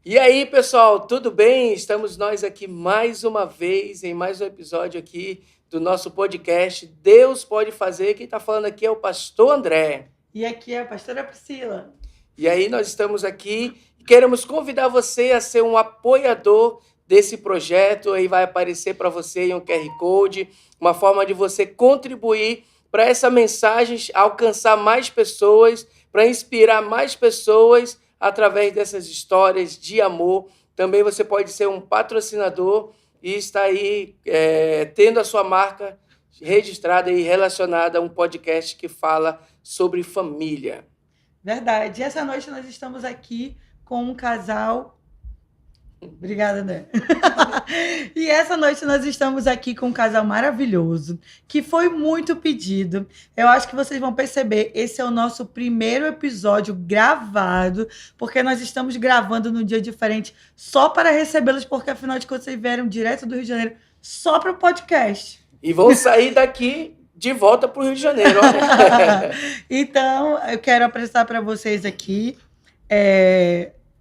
E aí, pessoal, tudo bem? Estamos nós aqui mais uma vez, em mais um episódio aqui do nosso podcast Deus Pode Fazer. Quem está falando aqui é o pastor André. E aqui é a pastora Priscila. E aí nós estamos aqui e queremos convidar você a ser um apoiador desse projeto. Aí vai aparecer para você um QR Code, uma forma de você contribuir para essa mensagem alcançar mais pessoas, para inspirar mais pessoas através dessas histórias de amor. Também você pode ser um patrocinador e estar aí tendo a sua marca registrada e relacionada a um podcast que fala sobre família. Verdade. E essa noite nós estamos aqui com um casal... Obrigada, André. E essa noite nós estamos aqui com um casal maravilhoso, que foi muito pedido. Eu acho que vocês vão perceber, esse é o nosso primeiro episódio gravado, porque nós estamos gravando num dia diferente só para recebê-los, porque afinal de contas vocês vieram direto do Rio de Janeiro só para o podcast. E vão sair daqui de volta para o Rio de Janeiro. Olha. Então, eu quero apresentar para vocês aqui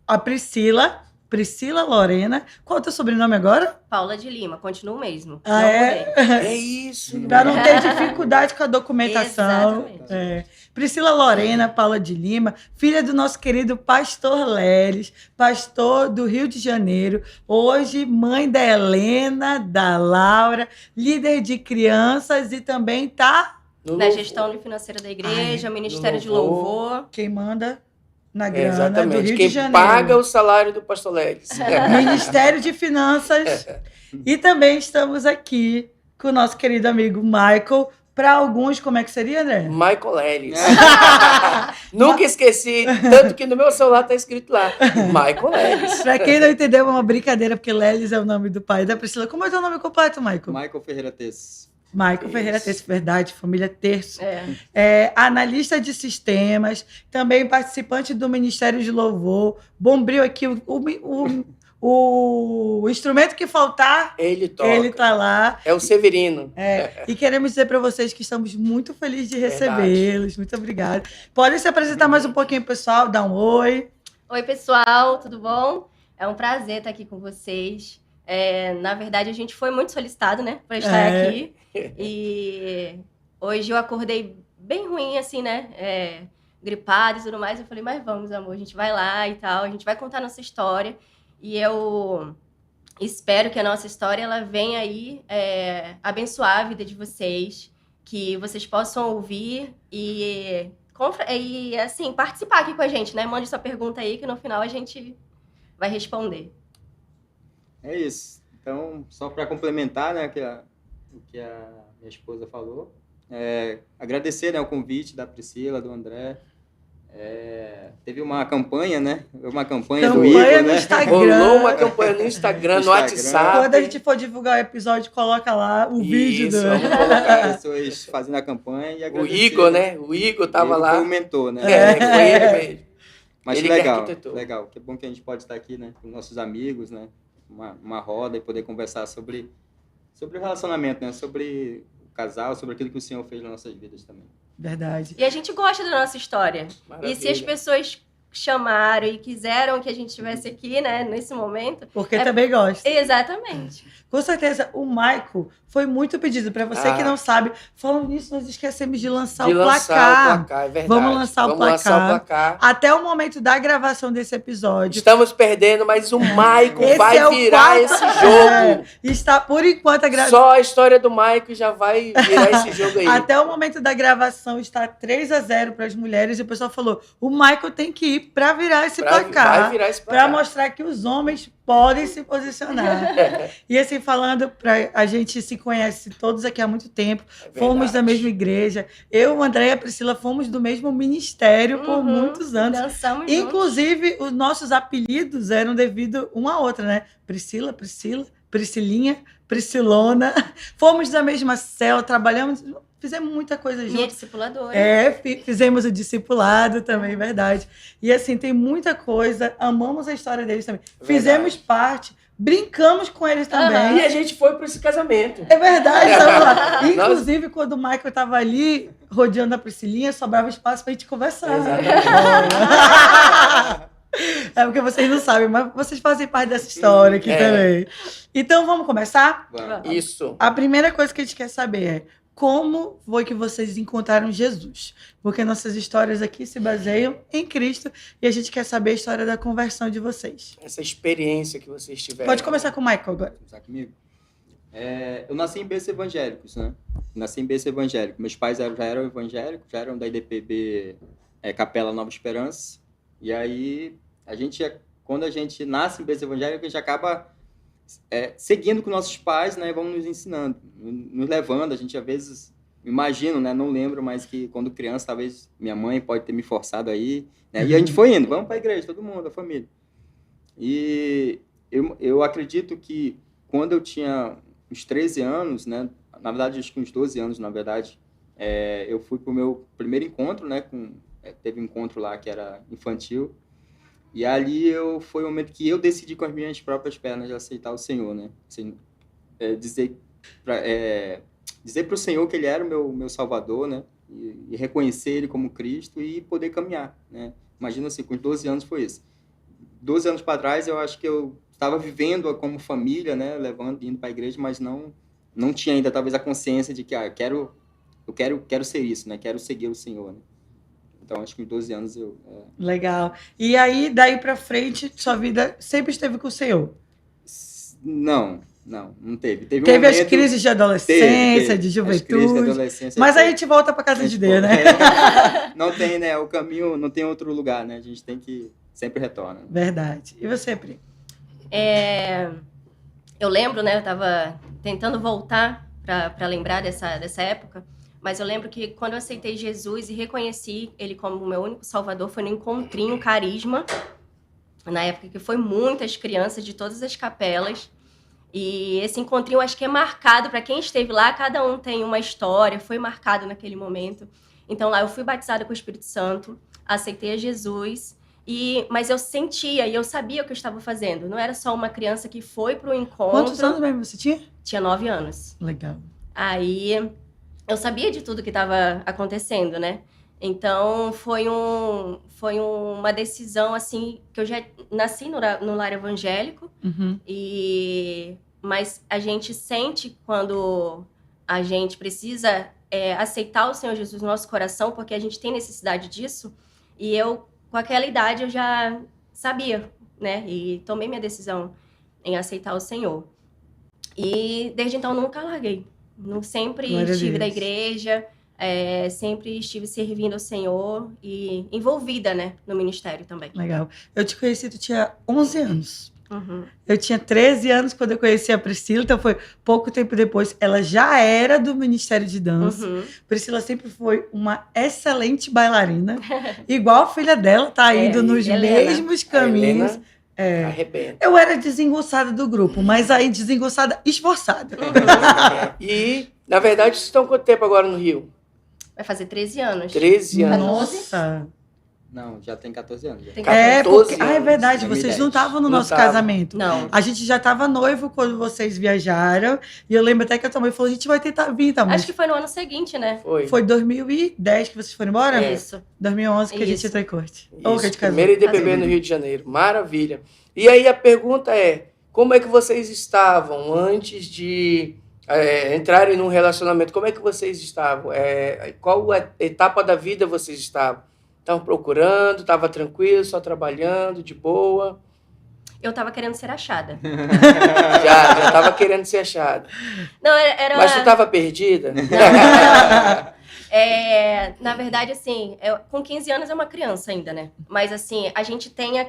a Priscila Lorena. Qual é o teu sobrenome agora? Paula de Lima, continua o mesmo. Ah, não é? É isso. Para não ter dificuldade com a documentação. Exatamente. Priscila Lorena, Paula de Lima, filha do nosso querido pastor Leles, pastor do Rio de Janeiro, hoje mãe da Helena, da Laura, líder de crianças e também tá Na gestão financeira da igreja, Ministério de Louvor. quem manda na grana Exatamente. do Rio Quem de Janeiro. paga o salário do pastor Leles. Ministério de Finanças. E também estamos aqui com o nosso querido amigo Michael. Para alguns, como é que seria, André? Michael Leles. Nunca esqueci, tanto que no meu celular está escrito lá, Michael Leles. Para quem não entendeu, é uma brincadeira, porque Leles é o nome do pai da Priscila. Como é o teu nome completo, Michael? Michael Ferreira Tess. Michael Ferreira Terço, verdade, família Terço. Analista de sistemas, também participante do Ministério de Louvor, bombril aqui, o instrumento que faltar, Ele toca. ele tá lá. É o Severino. E queremos dizer para vocês que estamos muito felizes de recebê-los. Muito obrigada. Podem se apresentar mais um pouquinho, pessoal, dar um oi. Oi, pessoal, tudo bom? É um prazer estar aqui com vocês. Na verdade, a gente foi muito solicitado, né, para estar aqui. E hoje eu acordei bem ruim, assim, né, gripada e tudo mais. Eu falei, mas vamos, amor, a gente vai lá e tal, a gente vai contar nossa história. E eu espero que a nossa história ela venha aí abençoar a vida de vocês, que vocês possam ouvir e assim, participar aqui com a gente, né? Mande sua pergunta aí que no final a gente vai responder. É isso. Então, só para complementar, né, o que a minha esposa falou, agradecer, né, o convite da Priscila, do André. Teve uma campanha, né? Uma campanha do Igor, no né? Instagram. Rolou uma campanha no Instagram, no WhatsApp. Quando a gente for divulgar o episódio, coloca lá o vídeo do... Vamos Vamos colocar pessoas fazendo a campanha e O agradecer. Igor, né? O Igor estava Ele lá. foi o mentor, né? Foi ele mesmo. Mas Ele que legal, arquitetou. legal. Que bom que a gente pode estar aqui, né? Com nossos amigos, né? Uma roda e poder conversar sobre o relacionamento, né? Sobre o casal, sobre aquilo que o Senhor fez nas nossas vidas também. Verdade. E a gente gosta da nossa história. Maravilha. E se as pessoas chamaram e quiseram que a gente estivesse aqui, né, nesse momento... Porque também gosta. Exatamente. Com certeza, o Michael foi muito pedido. Para você que não sabe, falando nisso, nós esquecemos de lançar o placar. É verdade. Vamos lançar o placar. placar. Até o momento da gravação desse episódio. Estamos perdendo, mas o Michael Esse vai é o virar quarto- esse jogo. Está, por enquanto, Só a história do Michael já vai virar esse jogo aí. Até o momento da gravação está 3-0 para as mulheres. E o pessoal falou, o Michael tem que ir para virar esse placar. Vai virar esse Para placar. mostrar que os homens podem se posicionar. E assim, falando, a gente se conhece todos aqui há muito tempo, fomos da mesma igreja. Eu, o André e a Priscila fomos do mesmo ministério por muitos anos. Dançamos Inclusive, os nossos apelidos eram devido uma à outra, né? Priscila, Priscilinha, Priscilona. Fomos da mesma célula, trabalhamos... Fizemos muita coisa junto. Minha discipuladora. Fizemos o discipulado também, verdade. E assim, tem muita coisa. Amamos a história deles também. Verdade. Fizemos parte, brincamos com eles também. E a gente foi para esse casamento. É verdade, estamos lá. Inclusive, quando o Michael estava ali, rodeando a Priscilinha, sobrava espaço para a gente conversar. Exatamente. É porque vocês não sabem, mas vocês fazem parte dessa história aqui também. Então, vamos começar? Vamos. Isso. A primeira coisa que a gente quer saber é como foi que vocês encontraram Jesus? Porque nossas histórias aqui se baseiam em Cristo e a gente quer saber a história da conversão de vocês. Essa experiência que vocês tiveram. Pode começar com o Michael agora. Começar comigo? Eu nasci em berço evangélicos, né? Nasci em berço evangélico. Meus pais já eram evangélicos, já eram da IDPB Capela Nova Esperança. E aí, quando a gente nasce em berço evangélico, a gente acaba seguindo com nossos pais, né? Vamos nos ensinando, nos levando. A gente, às vezes, imagino, né? Não lembro, mas que quando criança, talvez minha mãe pode ter me forçado aí. Né? E a gente foi indo, vamos para a igreja, todo mundo, a família. E eu acredito que quando eu tinha uns 13 anos, né? Na verdade, acho que uns 12 anos, na verdade, eu fui para o meu primeiro encontro, né? Teve um encontro lá que era infantil. E ali foi o momento que eu decidi com as minhas próprias pernas de aceitar o Senhor, né? Assim, dizer para o Senhor que Ele era o meu Salvador, né? E reconhecer Ele como Cristo e poder caminhar, né? Imagina assim, com 12 anos foi isso. 12 anos para trás, eu acho que eu estava vivendo como família, né? Indo para a igreja, mas não tinha ainda talvez a consciência de que eu quero ser isso, né? Quero seguir o Senhor, né? Então, acho que com 12 anos eu... Legal. E aí, daí pra frente, sua vida sempre esteve com o Senhor? Não teve. Teve as crises de adolescência, de juventude. As crises de adolescência. Mas aí a gente volta pra casa de Deus, né? Não tem, né? O caminho não tem outro lugar, né? A gente tem que sempre retorna. Verdade. E você, Pri? Eu lembro, né? Eu tava tentando voltar pra lembrar dessa época. Mas eu lembro que quando eu aceitei Jesus e reconheci Ele como o meu único Salvador, foi no Encontrinho Carisma, na época que foi muitas crianças de todas as capelas. E esse encontrinho acho que é marcado, para quem esteve lá, cada um tem uma história, foi marcado naquele momento. Então lá eu fui batizada com o Espírito Santo, aceitei a Jesus, mas eu sentia e eu sabia o que eu estava fazendo. Não era só uma criança que foi para o encontro. Quantos anos mesmo você tinha? Tinha 9 anos. Legal. Aí... eu sabia de tudo que estava acontecendo, né? Então, foi uma decisão, assim, que eu já nasci no lar evangélico, mas a gente sente quando a gente precisa aceitar o Senhor Jesus no nosso coração, porque a gente tem necessidade disso, e eu, com aquela idade, eu já sabia, né? E tomei minha decisão em aceitar o Senhor. E, desde então, nunca larguei. Sempre estive na igreja, sempre estive servindo ao Senhor e envolvida, né, no ministério também. Legal. Eu te conheci, tu tinha 11 anos. Uhum. Eu tinha 13 anos quando eu conheci a Priscila, então foi pouco tempo depois. Ela já era do Ministério de Dança. Uhum. Priscila sempre foi uma excelente bailarina. Igual a filha dela, tá indo nos mesmos caminhos. Arrebenta. Eu era desengonçada do grupo, mas aí desengonçada esforçada. E, na verdade, vocês estão quanto tempo agora no Rio? Vai fazer 13 anos. 13 anos. Nossa! Não, já tem 14 anos. Já. Tem 14 anos. é verdade, 2010. vocês não estavam no Não nosso tava. casamento. Não. A gente já estava noivo quando vocês viajaram. E eu lembro até que a tua mãe falou, a gente vai tentar vir, tá? Mas Acho que foi no ano seguinte, né? foi 2010 que vocês foram embora? Isso. 2011 que a gente Isso. entrou em corte. Isso, Ou que a gente casou. primeiro IDPB no Rio de Janeiro. Maravilha. E aí a pergunta é, como é que vocês estavam antes de entrarem num relacionamento? Como é que vocês estavam? Qual etapa da vida vocês estavam? Estavam procurando? Estava tranquilo, só trabalhando, de boa? Eu tava querendo ser achada. Já estava querendo ser achada. Não, era... Mas tu estava perdida? Na verdade, assim, com 15 anos é uma criança ainda, né? Mas, assim, a gente tem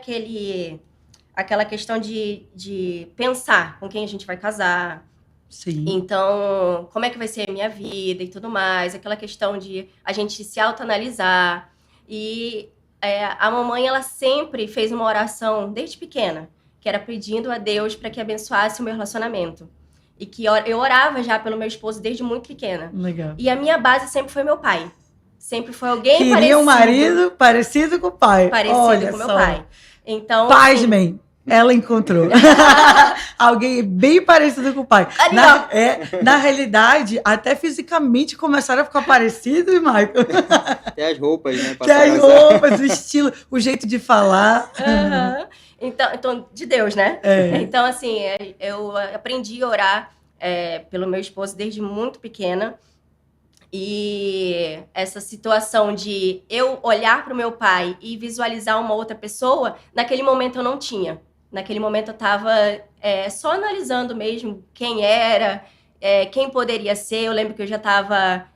aquela questão de pensar com quem a gente vai casar. Sim. Então, como é que vai ser a minha vida e tudo mais. Aquela questão de a gente se autoanalisar. E a mamãe, ela sempre fez uma oração, desde pequena, que era pedindo a Deus para que abençoasse o meu relacionamento. E que eu orava já pelo meu esposo desde muito pequena. Legal. E a minha base sempre foi meu pai. Sempre foi alguém Queria um marido parecido com o pai. parecido Olha com meu só. pai. Então, Pasmem. ela encontrou alguém bem parecido com o pai. Na realidade, até fisicamente começaram a ficar parecidos, Michael. Até as roupas, né? Até as roupas, o estilo, o jeito de falar. Uhum. Então, de Deus, né? É. Então, assim, eu aprendi a orar pelo meu esposo desde muito pequena. E essa situação de eu olhar para o meu pai e visualizar uma outra pessoa, naquele momento eu não tinha. Naquele momento eu estava só analisando mesmo quem era, quem poderia ser. Eu lembro que eu já estava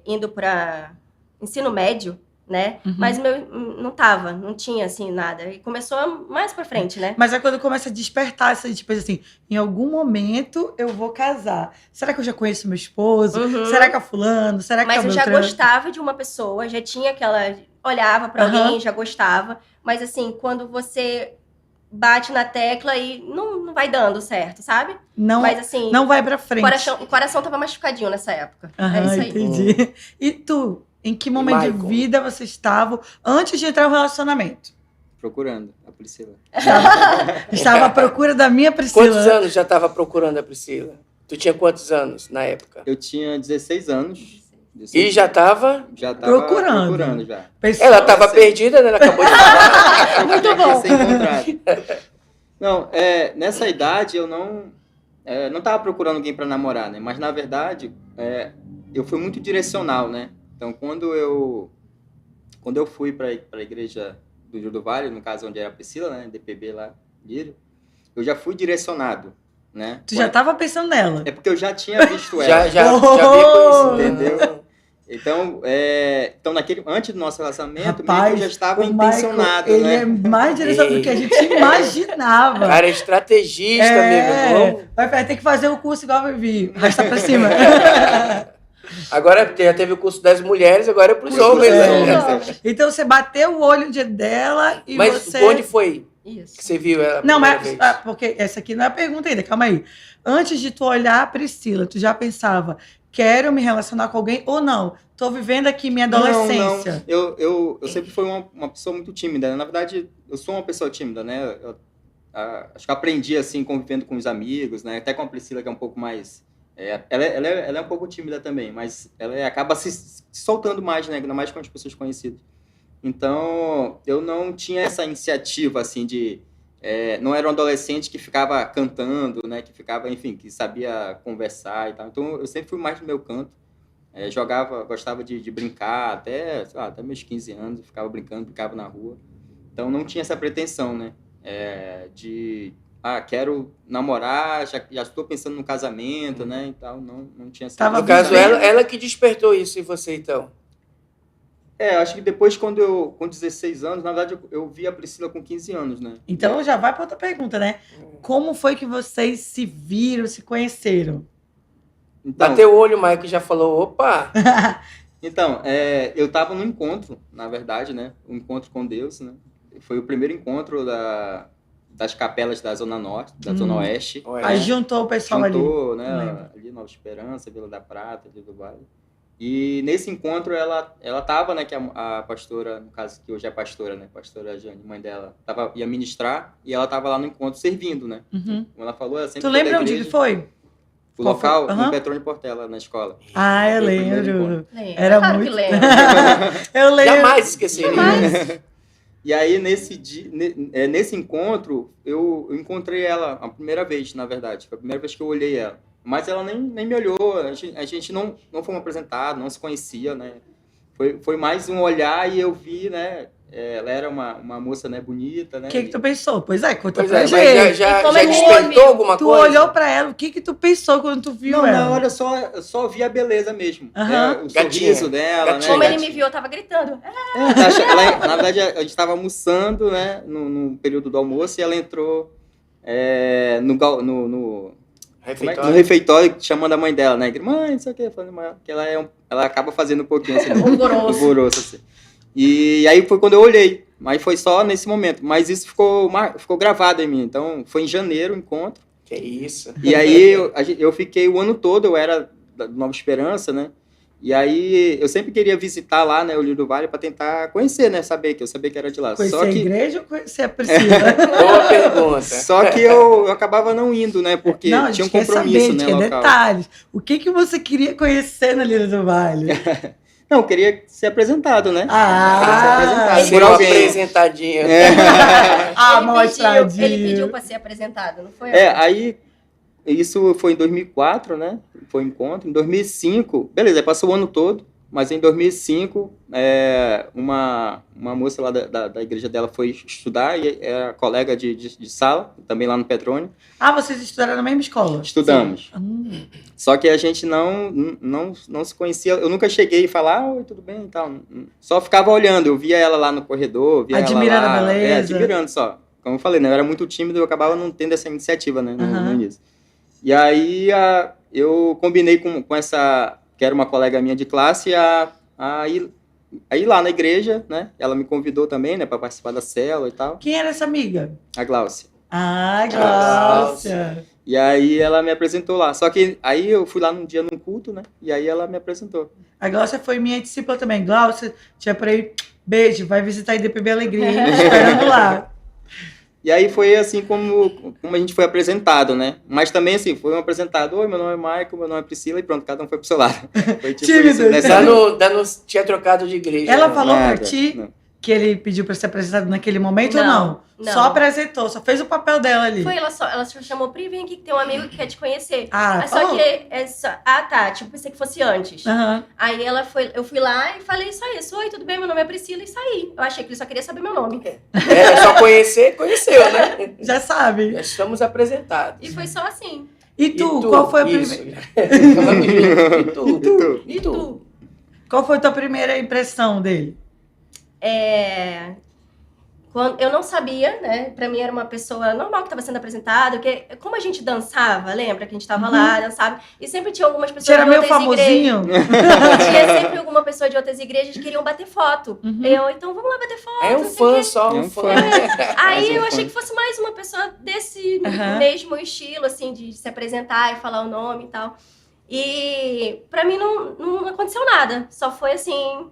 indo para ensino médio, né? Uhum. Mas não tinha assim nada. E começou mais pra frente, né? Mas é quando começa a despertar essa, tipo assim, em algum momento eu vou casar. Será que eu já conheço meu esposo? Uhum. Será que é fulano? Será que Mas é eu já gostava de uma pessoa, já tinha aquela... Olhava pra alguém, já gostava. Mas assim, quando você bate na tecla e não vai dando certo, sabe? Não, mas assim... Não vai pra frente. O coração tava machucadinho nessa época. É isso aí. Entendi. E tu? Em que momento de vida você estava antes de entrar no relacionamento? Procurando a Priscila. Estava à procura da minha Priscila. Quantos anos já estava procurando a Priscila? Tu tinha quantos anos na época? Eu tinha 16 anos. E já estava procurando já. Ela estava perdida, né? Ela acabou de falar. Muito bom. Ser encontrado. Não, nessa idade eu não estava procurando alguém para namorar, né? Mas na verdade eu fui muito direcional, né? Então, quando eu fui para a igreja do Rio do Vale, no caso onde era a Priscila, né, DPB lá, Lírio, eu já fui direcionado, né? Tu já estava pensando nela? É porque eu já tinha visto ela. já havia conhecido, entendeu? Então, antes do nosso relacionamento, meio que eu já estava intencionado, Michael, né? Ele é mais direcionado do que a gente imaginava. Cara, estrategista, meu irmão. Vai ter que fazer o curso igual a Vivi, arrasta pra cima. Agora já teve o curso das mulheres, agora é pros homens. Né? Então você bateu o olho dela e mas você... onde foi Isso. que você viu ela? Não, mas vez? porque essa aqui não é a pergunta ainda, calma aí. Antes de tu olhar a Priscila, tu já pensava, quero me relacionar com alguém ou não? Tô vivendo aqui minha adolescência. Não. Eu sempre fui uma pessoa muito tímida. Na verdade, eu sou uma pessoa tímida, né? Acho que aprendi assim, convivendo com os amigos, né? Até com a Priscila, que é um pouco mais... Ela é um pouco tímida também, mas ela acaba se soltando mais, né? Ainda mais com as pessoas conhecidas. Então, eu não tinha essa iniciativa, assim, de... não era um adolescente que ficava cantando, né? Que ficava, enfim, que sabia conversar e tal. Então, eu sempre fui mais no meu canto. Gostava de brincar, até meus 15 anos, eu ficava brincava na rua. Então, não tinha essa pretensão, né? Quero namorar, já estou pensando no casamento, né, e tal, não tinha essa... No caso, ela que despertou isso em você, então? Acho que depois, com 16 anos, na verdade, eu vi a Priscila com 15 anos, né? Então, já vai para outra pergunta, né? Como foi que vocês se viram, se conheceram? Então, bateu o olho, o Michael já falou, opa! Então, eu estava num encontro, na verdade, né? Um encontro com Deus, né? Foi o primeiro encontro das capelas da Zona Norte, da Zona Oeste. Aí juntou o pessoal né? Ali Nova Esperança, Vila da Prata, Vila do Vale. E nesse encontro ela tava, né, que a pastora, no caso que hoje é pastora, né, pastora Jane, mãe dela, ia ministrar e ela tava lá no encontro servindo, né? Uhum. Como ela falou, ela sempre Tu lembra onde que foi? O local, foi? no Petrônio Portela, na escola. Eu lembro. Era claro muito... que lembro. Eu lembro. Jamais esqueceria. E aí, nesse encontro, eu encontrei ela a primeira vez, na verdade. Foi a primeira vez que eu olhei ela. Mas ela nem me olhou, a gente não foi apresentado, não se conhecia, né? Foi mais um olhar e eu vi, né? Ela era uma moça, né, bonita, né? O que tu pensou? Pois conta pra gente. Já despertou alguma tu coisa? Tu olhou pra ela, o que tu pensou quando tu viu ela? Não, olha só, eu só vi a beleza mesmo. Uhum. O sorriso dela, Gatinha. né? Como ele me viu, eu tava gritando. Na verdade, a gente estava almoçando, né, no período do almoço, e ela entrou no refeitório, chamando a mãe dela, né? Mãe, não sei o quê, falando que ela acaba fazendo um pouquinho assim, alvoroço, assim. E aí foi quando eu olhei, mas foi só nesse momento. Mas isso ficou gravado em mim. Então, foi em janeiro o encontro. Que isso. E aí eu fiquei o ano todo, eu era da Nova Esperança, né? E aí, eu sempre queria visitar lá, né, o Lírio do Vale, para tentar conhecer, né, saber, que eu sabia que era de lá. Conhecer Só a que, igreja ou conhecer a Priscila? Boa pergunta. só que eu acabava não indo, né, porque Não, a tinha um gente quer compromisso, saber, né, tinha local. detalhes. O que você queria conhecer na Lírio do Vale? Não, eu queria ser apresentado, né? Ah, Ser Ser uma alguém. apresentadinha. mostradinho. Ele pediu pra ser apresentado, não foi? Aí isso foi em 2004, né? Foi um encontro. Em 2005, beleza, aí passou o ano todo, mas em 2005, uma moça lá da igreja dela foi estudar, e era colega de sala, também lá no Petrônio. Ah, vocês estudaram na mesma escola? Estudamos. Hum. Só que a gente não se conhecia. Eu nunca cheguei e falar, oi, tudo bem e tal. Só ficava olhando, eu via ela lá no corredor, via Admirando ela lá. a beleza. Admirando só. Como eu falei, né? Eu era muito tímido e eu acabava não tendo essa iniciativa, né? No Aham. início. E aí eu combinei com essa, que era uma colega minha de classe, a ir lá na igreja, né? Ela me convidou também, né? Para participar da célula e tal. Quem era essa amiga? A Gláucia. Ah, Gláucia. Gláucia. E aí ela me apresentou lá. Só que aí eu fui lá num dia num culto, né? E aí ela me apresentou. A Gláucia foi minha discípula também. Gláucia, tinha pra ir. Beijo, vai visitar a IDPB Alegria, hein? Esperando lá. E aí foi assim como a gente foi apresentado, né? Mas também assim, foi um apresentado, oi, meu nome é Michael, meu nome é Priscila, e pronto, cada um foi pro seu lado. Foi tipo Tímido. isso, né? Tinha trocado de igreja. Ela né? falou pra Nada, ti não. que ele pediu pra ser apresentado naquele momento ou Não, não? não. Só apresentou, só fez o papel dela ali. Foi, ela só chamou, Pri, vem aqui que tem um amigo que quer te conhecer. Ah, Só falou? que tá, tipo, pensei que fosse antes. Aham. Aí eu fui lá e falei só isso, oi, tudo bem, meu nome é Priscila, e saí. Eu achei que ele só queria saber meu nome. Só conheceu, né? Já sabe. Já estamos apresentados. E foi só assim. E tu, qual foi a Isso. primeira? Falando junto. E tu? E tu? E tu? Qual foi a tua primeira impressão dele? Quando eu não sabia, né? Pra mim era uma pessoa normal que estava sendo apresentada, porque como a gente dançava, lembra que a gente tava lá, dançava, e sempre tinha algumas Você pessoas era de meio outras igrejas. famosinho? Tinha sempre alguma pessoa de outras igrejas que queriam bater foto. Então vamos lá bater foto. É um não sei o fã quê. só, É um um fã. fã. Aí Mais um eu achei fã. que fosse mais uma pessoa desse Aham. mesmo estilo, assim, de se apresentar e falar o nome e tal. E pra mim não aconteceu nada. Só foi assim,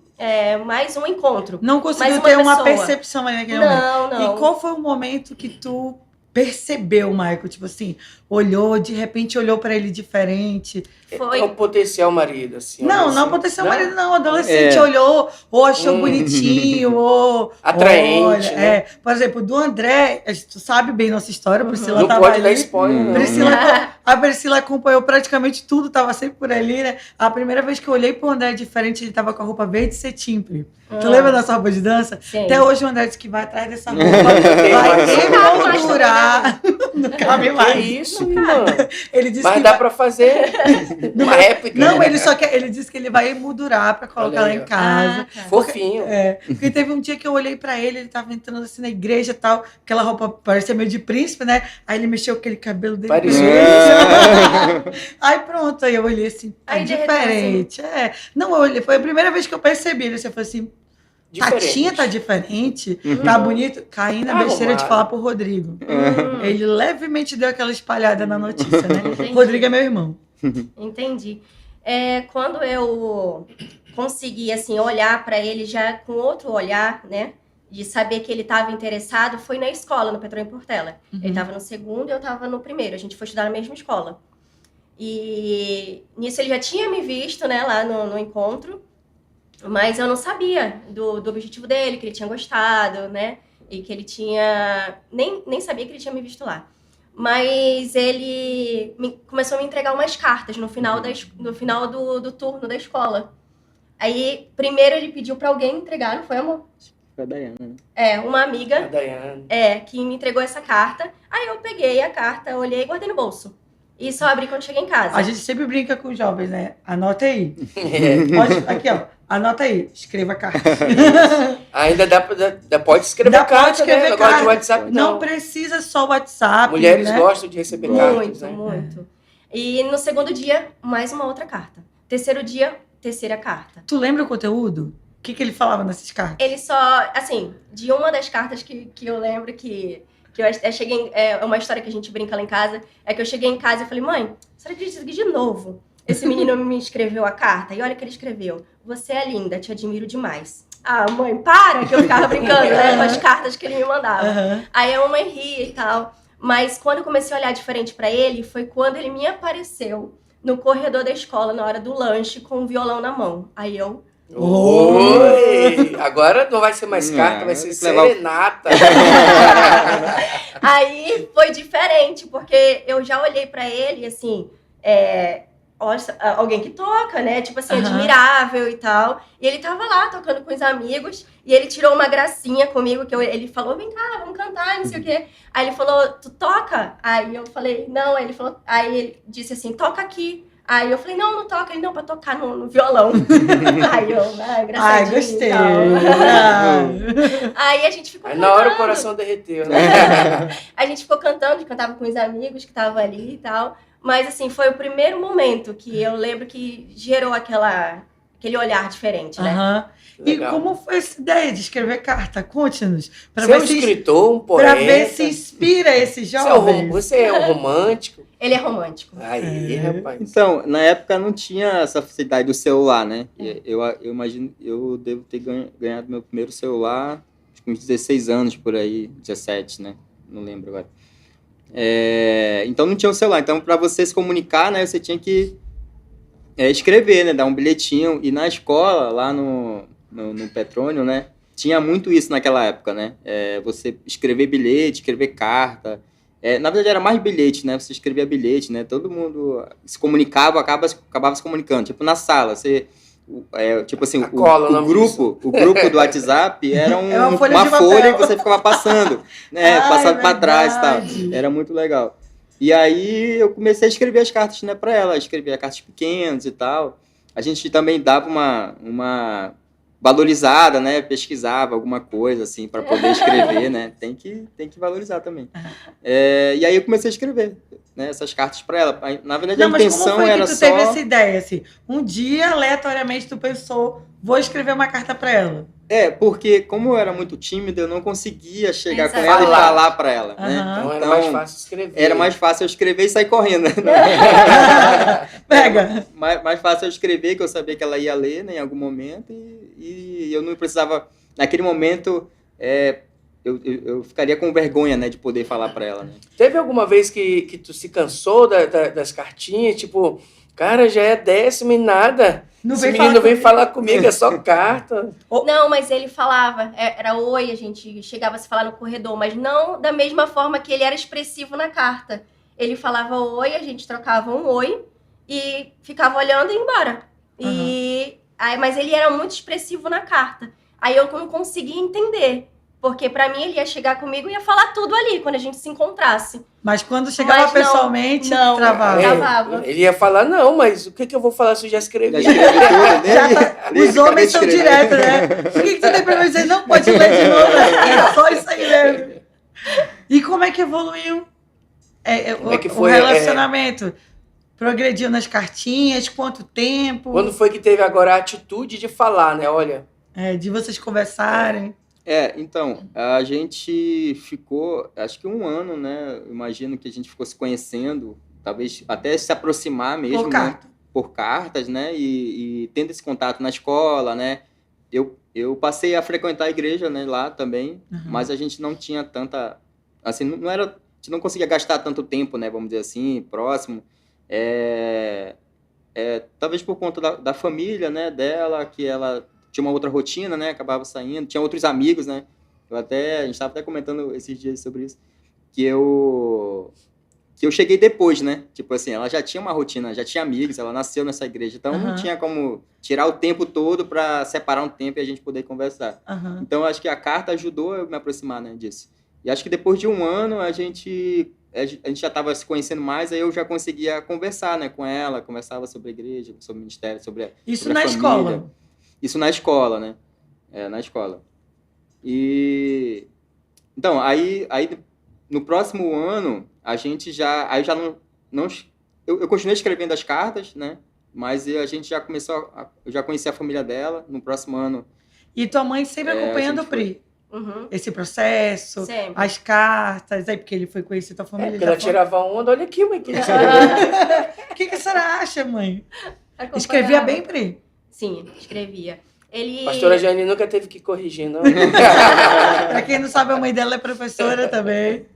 mais um encontro. Não Mais conseguiu uma ter uma pessoa. percepção ali naquele momento. Não. E qual foi o momento que tu percebeu, Michael? Tipo assim, olhou, de repente olhou pra ele diferente. Foi. É um potencial marido, assim. Não, assim. não aconteceu marido, não. Adolescente olhou, ou achou bonitinho, ou... Atraente, olha, né? Por exemplo, do André, tu sabe bem nossa história, Priscila Não tava pode ali. dar spoiler, não. A Priscila acompanhou praticamente tudo, tava sempre por ali, né? A primeira vez que eu olhei pro André diferente, ele tava com a roupa verde cetim, Pri. Tu lembra da sua roupa de dança? Sim. Até hoje o André disse que vai atrás dessa roupa, Mas vai emoldurar. Não cabe Que mais. isso, mano? Ele disse Mas que dá vai... pra fazer uma réplica. Não, né? ele só quer. Ele disse que ele vai emoldurar pra colocar Olha lá aí, em ó. casa. Tá. Fofinho. Porque teve um dia que eu olhei pra ele, ele tava entrando assim na igreja e tal, aquela roupa parecia meio de príncipe, né? Aí ele mexeu com aquele cabelo dele. Parecia. Aí pronto, aí eu olhei assim, tá Aí derreteu, diferente. Não, eu olhei, foi a primeira vez que eu percebi, né? Você falou assim, Diferente. Tatinha tá diferente, tá bonito. Caí na Tá besteira de arrumado. falar pro Rodrigo. Ele levemente deu aquela espalhada na notícia, né? Entendi. Rodrigo é meu irmão. Entendi. Quando eu consegui, assim, olhar pra ele já com outro olhar, né? De saber que ele estava interessado, foi na escola, no Petrônio Portela. Ele estava no segundo e eu estava no primeiro. A gente foi estudar na mesma escola. E nisso ele já tinha me visto, né, lá no encontro. Mas eu não sabia do objetivo dele, que ele tinha gostado, né? E que ele tinha... Nem sabia que ele tinha me visto lá. Mas ele começou a me entregar umas cartas no final, no final do turno da escola. Aí, primeiro ele pediu pra alguém entregar, não foi, amor? Foi a Dayana, né? Uma A amiga, Dayane. que me entregou essa carta. Aí eu peguei a carta, olhei e guardei no bolso. E só abri quando cheguei em casa. A gente sempre brinca com os jovens, né? Anota aí. É. Aqui, ó. Anota aí. Escreva a carta. Ainda pode escrever Dá, carta, pode escrever né? Negócio carta. de WhatsApp, Não não. precisa só o WhatsApp. Mulheres né? gostam de receber cartas, Muito, né? muito. E no segundo dia, mais uma outra carta. Terceiro dia, terceira carta. Tu lembra o conteúdo? O que ele falava nessas cartas? Ele só, assim, de uma das cartas que eu lembro que eu cheguei, é uma história que a gente brinca lá em casa, é que eu cheguei em casa e falei, mãe, será que isso aqui de novo? esse menino me escreveu a carta, e olha o que ele escreveu. Você é linda, te admiro demais. Ah, mãe, para! Que eu ficava brincando, né? Com as cartas que ele me mandava. Aham. Aí a mamãe ria e tal. Mas quando eu comecei a olhar diferente pra ele, foi quando ele me apareceu no corredor da escola, na hora do lanche, com um violão na mão. Aí eu... Oi! Agora não vai ser mais carta, vai ser serenata. Aí foi diferente, porque eu já olhei pra ele, assim, alguém que toca, né? Tipo assim, admirável e tal. E ele tava lá tocando com os amigos, e ele tirou uma gracinha comigo, que ele falou, vem cá, vamos cantar, não sei o quê. Aí ele falou, tu toca? Aí eu falei, não. Aí ele disse assim, toca aqui. Aí eu falei, não toca. Ele, não, pra tocar no violão. Aí eu, engraçadinho. Ai, gostei. E tal. Aí a gente ficou Aí cantando. na hora o coração derreteu, né? A gente ficou cantando, cantava com os amigos que estavam ali e tal. Mas, assim, foi o primeiro momento que eu lembro que gerou aquele olhar diferente, né? Aham. E Legal. como foi essa ideia de escrever carta? Conte-nos. Pra Você é um ver se escritor, um Para poeta. ver se inspira esses jovens. Você é um romântico. Ele é romântico. Aí, rapaz. Então, na época não tinha essa facilidade do celular, né? Eu imagino, eu devo ter ganhado meu primeiro celular acho que uns 16 anos por aí, 17, né? Não lembro agora. Então não tinha o celular. Então, para você se comunicar, né, você tinha que escrever, né? Dar um bilhetinho. E na escola, lá no Petrônio, né? Tinha muito isso naquela época, né? Você escrever bilhete, escrever carta. Na verdade, era mais bilhete, né? Você escrevia bilhete, né? Todo mundo se comunicava, acabava se comunicando. Tipo, na sala, você... tipo assim, o grupo do WhatsApp era uma folha que você ficava passando, né? Passando para trás e tal. Era muito legal. E aí eu comecei a escrever as cartas, né, para ela. Escrevia cartas pequenas e tal. A gente também dava uma valorizada, né? Pesquisava alguma coisa, assim, para poder escrever, né? Tem que valorizar também. E aí eu comecei a escrever, né, essas cartas para ela. Na verdade, a intenção era só... Mas como foi que tu teve essa ideia, assim? Um dia, aleatoriamente, tu pensou, vou escrever uma carta para ela. Porque como eu era muito tímido, eu não conseguia chegar com ela e Falar. falar para ela, né? Então era mais fácil escrever. Era mais fácil eu escrever e sair correndo. Pega! Mais fácil eu escrever, que eu sabia que ela ia ler, né, em algum momento, e eu não precisava... Naquele momento, eu ficaria com vergonha, né, de poder falar para ela, né? Teve alguma vez que tu se cansou das cartinhas? Tipo, cara, já é 10º e nada. Esse menino vem falar comigo, é só carta. Não, mas ele falava, era oi, a gente chegava a se falar no corredor, mas não da mesma forma que ele era expressivo na carta. Ele falava oi, a gente trocava um oi e ficava olhando e ia embora. Mas ele era muito expressivo na carta. Aí eu não conseguia entender. Porque pra mim ele ia chegar comigo e ia falar tudo ali, quando a gente se encontrasse. Mas quando chegava pessoalmente, travava. Travava. Ele ia falar, não, mas o que eu vou falar se eu já escrevi? Os homens são diretos, né? Por que tu tem pra dizer, não pode ler de novo? É só isso aí mesmo. E como é que evoluiu o relacionamento? Progrediu nas cartinhas? Quanto tempo? Quando foi que teve agora a atitude de falar, né? Olha. De vocês conversarem. Então, a gente ficou, acho que 1 ano, né? Imagino que a gente ficou se conhecendo, talvez até se aproximar mesmo. Por cartas, né? E tendo esse contato na escola, né? Eu passei a frequentar a igreja, né, lá também, mas a gente não tinha tanta... Assim, não era... A gente não conseguia gastar tanto tempo, né? Vamos dizer assim, próximo. Talvez por conta da família, né, dela, que ela... tinha uma outra rotina, né? Acabava saindo. Tinha outros amigos, né? A gente estava até comentando esses dias sobre isso. Que eu cheguei depois, né? Tipo assim, ela já tinha uma rotina, já tinha amigos, ela nasceu nessa igreja. Então, não tinha como tirar o tempo todo para separar um tempo e a gente poder conversar. Então, acho que a carta ajudou eu me aproximar, né, disso. E acho que depois de 1 ano, a gente já estava se conhecendo mais, aí eu já conseguia conversar, né, com ela. Conversava sobre a igreja, sobre o ministério, sobre a Isso sobre a na família. escola? Isso na escola, né? Na escola. E... Então, aí no próximo ano, a gente já... Aí já não eu continuei escrevendo as cartas, né? Mas a gente já começou... Eu já conheci a família dela. No próximo ano... E tua mãe sempre acompanhando o Pri? Uhum. esse processo, Sempre. as cartas, aí porque ele foi conhecer tua É, família. porque já ela foi- tirava onda, olha aqui, mãe. Que O que a senhora acha, mãe? Acompanhava. Escrevia bem, Pri? Sim, escrevia. Ele... Pastora Jane nunca teve que corrigir, não. Pra quem não sabe, a mãe dela é professora também.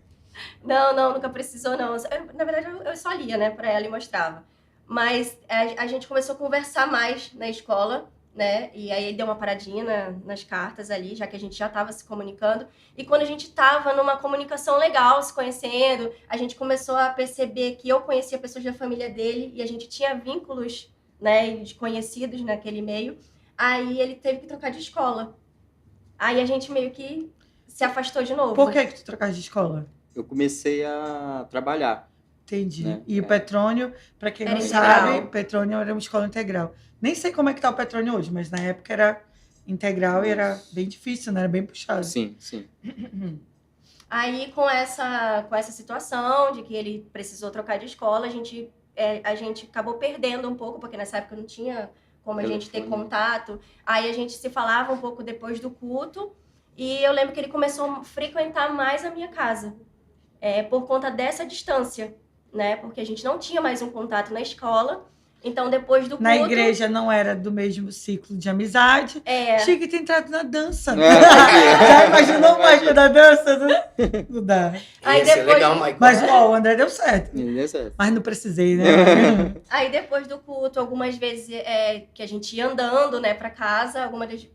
Não, nunca precisou, não. Na verdade, eu só lia, né, pra ela e mostrava. Mas a gente começou a conversar mais na escola, né? E aí ele deu uma paradinha nas cartas ali, já que a gente já estava se comunicando. E quando a gente estava numa comunicação legal, se conhecendo, a gente começou a perceber que eu conhecia pessoas da família dele e a gente tinha vínculos, né, de conhecidos naquele meio. Aí ele teve que trocar de escola. Aí a gente meio que se afastou de novo. Por que tu trocaste de escola? Eu comecei a trabalhar. Entendi. Né? E o Petrônio, pra quem Era não integral. sabe, o Petrônio era uma escola integral. Nem sei como é que tá o Petrônio hoje, mas na época era integral e era bem difícil, né? Era bem puxado. Sim. Aí, com essa situação de que ele precisou trocar de escola, a gente acabou perdendo um pouco, porque nessa época não tinha como a gente ter Telefone. contato. Aí a gente se falava um pouco depois do culto, e eu lembro que ele começou a frequentar mais a minha casa, por conta dessa distância, né? Porque a gente não tinha mais um contato na escola. Então, depois do culto... Na igreja não era do mesmo ciclo de amizade. Tinha que ter entrado na dança. Já imaginou o Michael da dança? Não dá. Aí Esse é depois- legal, Michael. Mas ó, o André deu certo. Deu certo. Mas não precisei, né? Aí depois do culto, algumas vezes que a gente ia andando, né, para casa,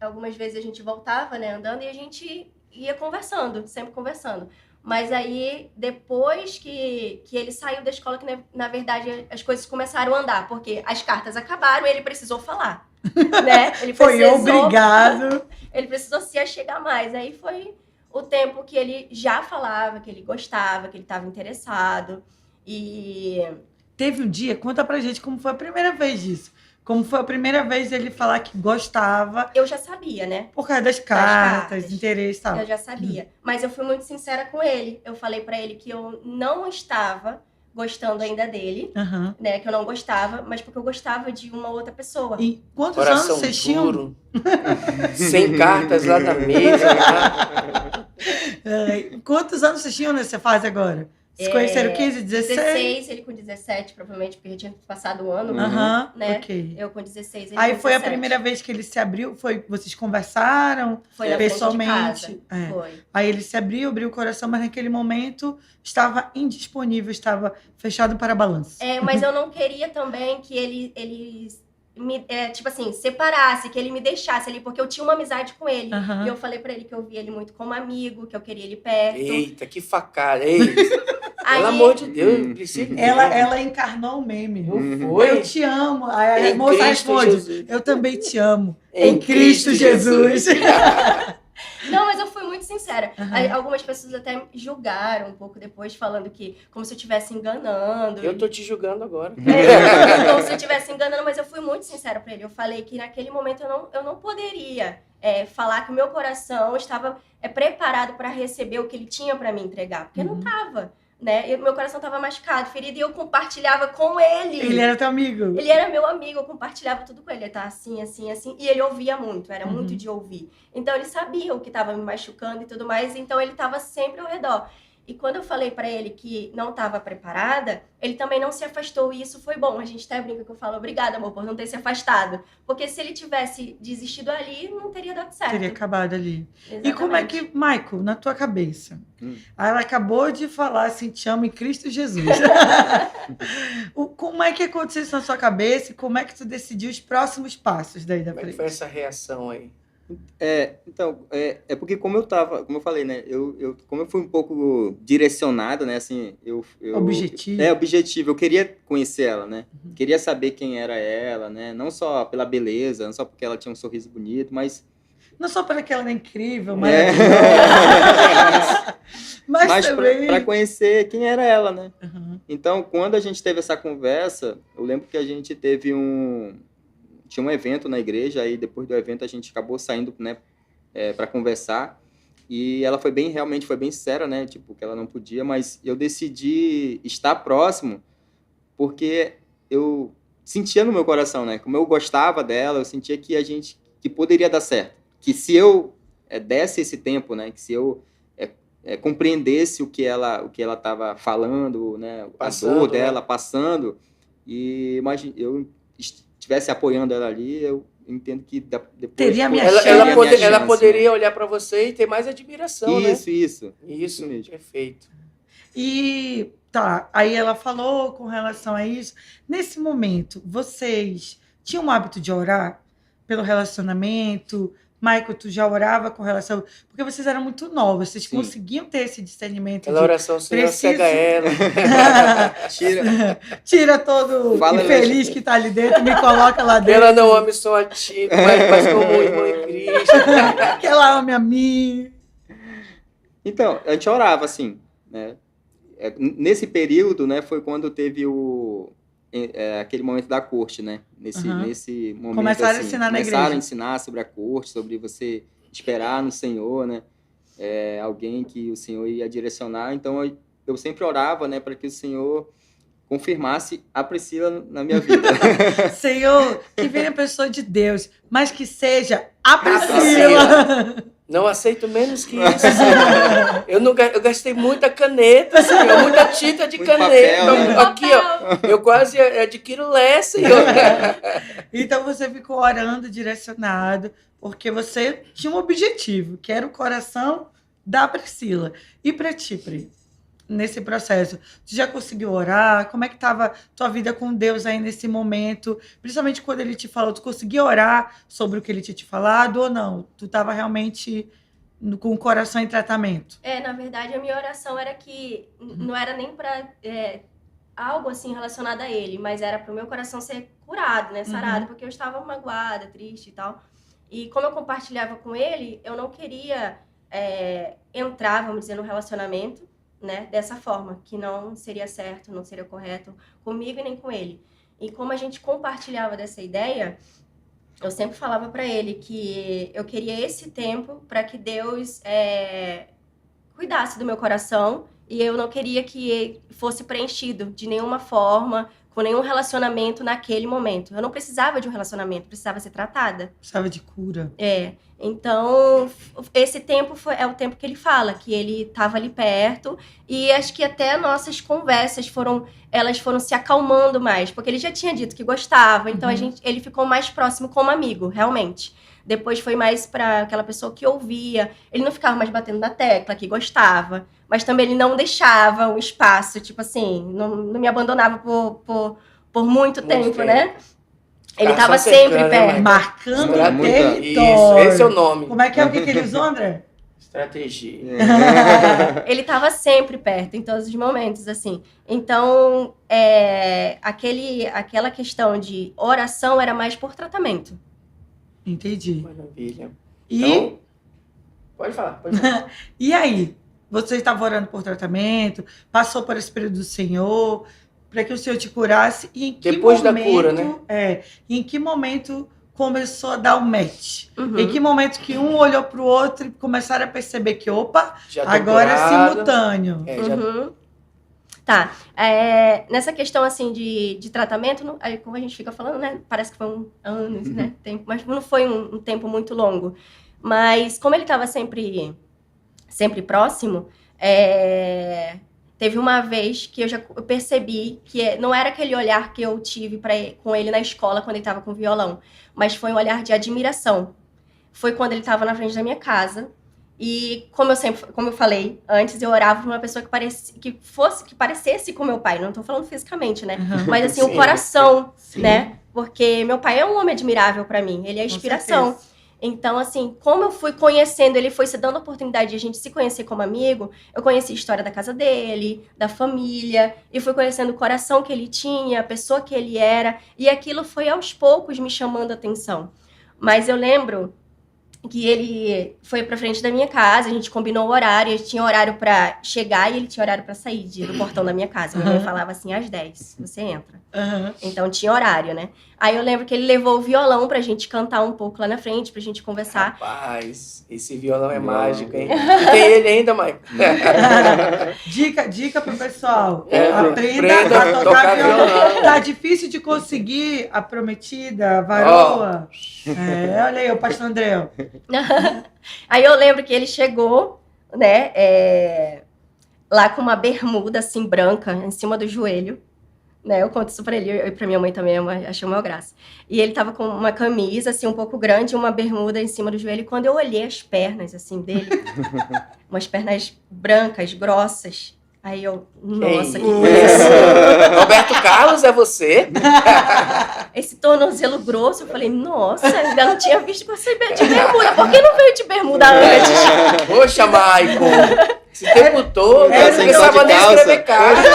algumas vezes a gente voltava, né, andando, e a gente ia conversando, sempre conversando. Mas aí, depois que ele saiu da escola, que na verdade as coisas começaram a andar, porque as cartas acabaram e ele precisou falar, né? Ele Foi precisou- obrigado. Ele precisou se achegar mais. Aí foi o tempo que ele já falava, que ele gostava, que ele estava interessado. E Teve um dia, conta pra gente como foi a primeira vez disso. Como foi a primeira vez dele falar que gostava eu já sabia, né? por causa das cartas, cartas. interesse e tal. Eu já sabia. Mas eu fui muito sincera com ele. Eu falei pra ele que eu não estava gostando ainda dele, Aham. né? Que eu não gostava, mas porque eu gostava de uma outra pessoa. E quantos anos Coração vocês tinham? duro. Sem cartas lá na mesa. Lá. Quantos anos vocês tinham nessa fase agora? Vocês conheceram 15, 16? 16, ele com 17, provavelmente, porque a gente tinha passado o ano. Aham, né? ok. Eu com 16, ele Aí com foi a 17. primeira vez que ele se abriu? Foi, vocês conversaram Foi na frente de pessoalmente? casa. É. Foi. Aí ele se abriu o coração, mas naquele momento estava indisponível, estava fechado para balanço. Mas eu não queria também que ele me, tipo assim, separasse, que ele me deixasse ali, porque eu tinha uma amizade com ele. Aham. E eu falei pra ele que eu via ele muito como amigo, que eu queria ele perto. Eita, que facada. Ei, Aí, pelo amor de Deus, Priscila. Ela encarnou o meme. Não foi? Eu te amo. Aí a Em moça Cristo responde, Jesus. eu também te amo. Em Cristo Jesus. Não, mas eu fui muito sincera. Aham. Aí, algumas pessoas até me julgaram um pouco depois, falando que como se eu estivesse enganando. Eu tô te julgando agora. Como se eu estivesse enganando, mas eu fui muito sincera pra ele. Eu falei que naquele momento eu não poderia falar que o meu coração estava preparado para receber o que ele tinha para me entregar, porque não tava, né? Meu coração estava machucado, ferido, e eu compartilhava com ele. Ele era teu amigo. Ele era meu amigo, eu compartilhava tudo com ele. Ele tá assim, assim, assim. E ele ouvia muito, era muito de ouvir. Então ele sabia o que estava me machucando e tudo mais, então ele estava sempre ao redor. E quando eu falei pra ele que não estava preparada, ele também não se afastou, e isso foi bom. A gente até brinca que eu falo, obrigada, amor, por não ter se afastado. Porque se ele tivesse desistido ali, não teria dado certo. Teria acabado ali. Exatamente. E como é que, Michael, na tua cabeça, ela acabou de falar assim, te amo em Cristo Jesus. Como é que aconteceu isso na sua cabeça e como é que tu decidiu os próximos passos daí da Como é que frente? foi essa reação aí? Então, porque como eu falei, né, como eu fui um pouco direcionado, né, assim, Objetivo. Objetivo, eu queria conhecer ela, né, queria saber quem era ela, né, não só pela beleza, não só porque ela tinha um sorriso bonito, mas Não só para que ela era incrível, É. maravilhosa, mas também... para conhecer quem era ela, né. Uhum. Então, quando a gente teve essa conversa, eu lembro que a gente tinha um evento na igreja, aí depois do evento a gente acabou saindo, né, para conversar, e ela realmente foi bem sincera, né, tipo, que ela não podia, mas eu decidi estar próximo, porque eu sentia no meu coração, né, como eu gostava dela, eu sentia que poderia dar certo, que se eu desse esse tempo, né? Que se eu compreendesse o que ela estava falando, né? Passando, a dor né? dela, passando, e eu estivesse apoiando ela ali, eu entendo que depois... Teria minha Ela, chance. ela, Minha pode- ela chance, poderia olhar para você e ter mais admiração, né? Isso. Isso mesmo. perfeito. E tá, aí ela falou com relação a isso. Nesse momento, vocês tinham o hábito de orar pelo relacionamento? Michael, tu já orava com relação... Porque vocês eram muito novos, vocês Sim. conseguiam ter esse discernimento Aquela de... oração, Senhor, preciso- cega ela. Tira todo Fala, infeliz que tá ali dentro, me coloca lá dentro. Ela não ame só a ti, mas como irmão em Cristo. Que ela ame a mim. Então, a gente orava, assim, né? Nesse período, né, foi quando teve aquele momento da corte, né? Nesse momento, Começaram a assim, ensinar na começaram igreja. a ensinar sobre a corte, sobre você esperar no Senhor, né? Alguém que o Senhor ia direcionar. Então, eu sempre orava, né, para que o Senhor confirmasse a Priscila na minha vida. Senhor, que venha a pessoa de Deus, mas que seja a Priscila. Priscila. Não aceito menos que isso, Senhor. Eu gastei muita caneta, Senhor, muita tinta de Muito caneta. papel, né? Aqui, ó, eu quase adquiro Lé, Senhor. Então você ficou orando direcionado, porque você tinha um objetivo, que era o coração da Priscila. E para ti, Pri, nesse processo, tu já conseguiu orar? Como é que estava tua vida com Deus aí nesse momento? Principalmente quando ele te falou, tu conseguia orar sobre o que ele tinha te falado ou não? Tu estava realmente com o coração em tratamento? Na verdade, a minha oração era que não era nem para algo assim relacionado a ele, mas era para o meu coração ser curado, né, sarado, porque eu estava magoada, triste e tal. E como eu compartilhava com ele, eu não queria entrar, vamos dizer, no relacionamento, né, dessa forma, que não seria certo, não seria correto comigo e nem com ele. E como a gente compartilhava dessa ideia, eu sempre falava para ele que eu queria esse tempo para que Deus cuidasse do meu coração e eu não queria que fosse preenchido de nenhuma forma, com nenhum relacionamento naquele momento. Eu não precisava de um relacionamento, precisava ser tratada. Precisava de cura. Então, esse tempo é o tempo que ele fala, que ele estava ali perto, e acho que até nossas conversas elas foram se acalmando mais, porque ele já tinha dito que gostava, então ele ficou mais próximo como amigo, realmente. Depois foi mais para aquela pessoa que ouvia, ele não ficava mais batendo na tecla, que gostava, mas também ele não deixava um espaço, tipo assim, não me abandonava por muito tempo, né? Ele estava sempre cercando, perto. né, Marcando Muito. o Isso, território. esse é o nome. Como é que ele usou, André? Estratégia. Ele estava sempre perto, em todos os momentos, assim. Então, aquela questão de oração era mais por tratamento. Entendi. Maravilha. E, Então, pode falar. e aí? Você estava orando por tratamento? Passou por esse período do Senhor? Para que o Senhor te curasse? E em que Depois da momento, cura, né? Em que momento começou a dar o match? Uhum. Em que momento que um olhou para o outro e começaram a perceber que, opa, Já tô agora é curado. simultâneo. Uhum. Tá. Nessa questão, assim, de tratamento, aí, como a gente fica falando, né? Parece que foi anos, né? Tempo, mas não foi um tempo muito longo. Mas como ele estava sempre próximo, teve uma vez que eu percebi que não era aquele olhar que eu tive com ele na escola quando ele estava com violão, mas foi um olhar de admiração. Foi quando ele estava na frente da minha casa. E como eu falei antes, eu orava por uma pessoa que parecesse com meu pai. Não estou falando fisicamente, né? Mas assim, Sim. o coração, Sim. né? Porque meu pai é um homem admirável para mim. Ele é a Com inspiração. certeza. Então, assim, como eu fui conhecendo, ele foi se dando a oportunidade de a gente se conhecer como amigo, eu conheci a história da casa dele, da família, e fui conhecendo o coração que ele tinha, a pessoa que ele era, e aquilo foi aos poucos me chamando a atenção. Mas eu lembro que ele foi pra frente da minha casa, a gente combinou o horário, ele tinha horário pra chegar e ele tinha horário pra sair do portão da minha casa. Minha mãe falava assim, às 10, você entra. Aham. Então tinha horário, né? Aí eu lembro que ele levou o violão pra gente cantar um pouco lá na frente, pra gente conversar. Rapaz, esse violão é Violão. mágico, hein? Tu tem ele ainda, Maicon? Dica pro pessoal. É, Aprenda a tocar tocar violão. violão. Tá difícil de conseguir a prometida, a varoa. Olha aí, o pastor André. Aí eu lembro que ele chegou, né, lá com uma bermuda, assim, branca, em cima do joelho. Né, eu conto isso pra ele e pra minha mãe também, achei uma graça. E ele tava com uma camisa, assim, um pouco grande, uma bermuda em cima do joelho. E quando eu olhei as pernas, assim, dele, umas pernas brancas, grossas, aí eu, nossa, que isso? Roberto Carlos, é você? esse tornozelo grosso, eu falei, nossa, ainda não tinha visto você de bermuda. Por que não veio de bermuda antes? Poxa, Maicon. Esse tempo todo, Era você sem não sabia nem calça. escrever carta.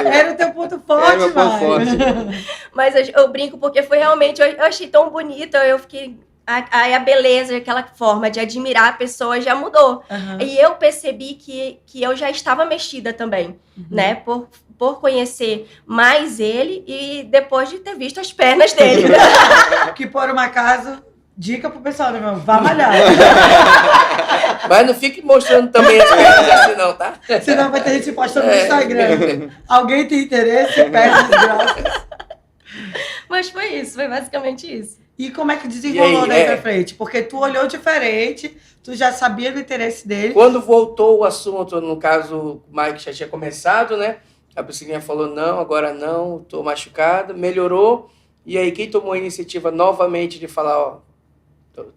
Era o teu ponto Era forte, meu ponto mano. forte. Mas eu brinco porque foi realmente, eu achei tão bonito, eu fiquei... Aí a beleza, aquela forma de admirar a pessoa já mudou. Aham. E eu percebi que eu já estava mexida também, né? Por conhecer mais ele e depois de ter visto as pernas dele. Que por um acaso, dica pro pessoal, né, meu? Vá malhar. Mas não fique mostrando também as pernas assim, não, tá? Senão vai ter gente postando no Instagram. Alguém tem interesse? Pernas grossas. Mas foi isso, foi basicamente isso. E como é que desenrolou E aí, daí pra frente? Porque tu olhou diferente, tu já sabia do interesse dele. Quando voltou o assunto, no caso, o Mike já tinha começado, né? A Priscilinha falou, não, agora não, tô machucada, melhorou. E aí, quem tomou a iniciativa novamente de falar, ó,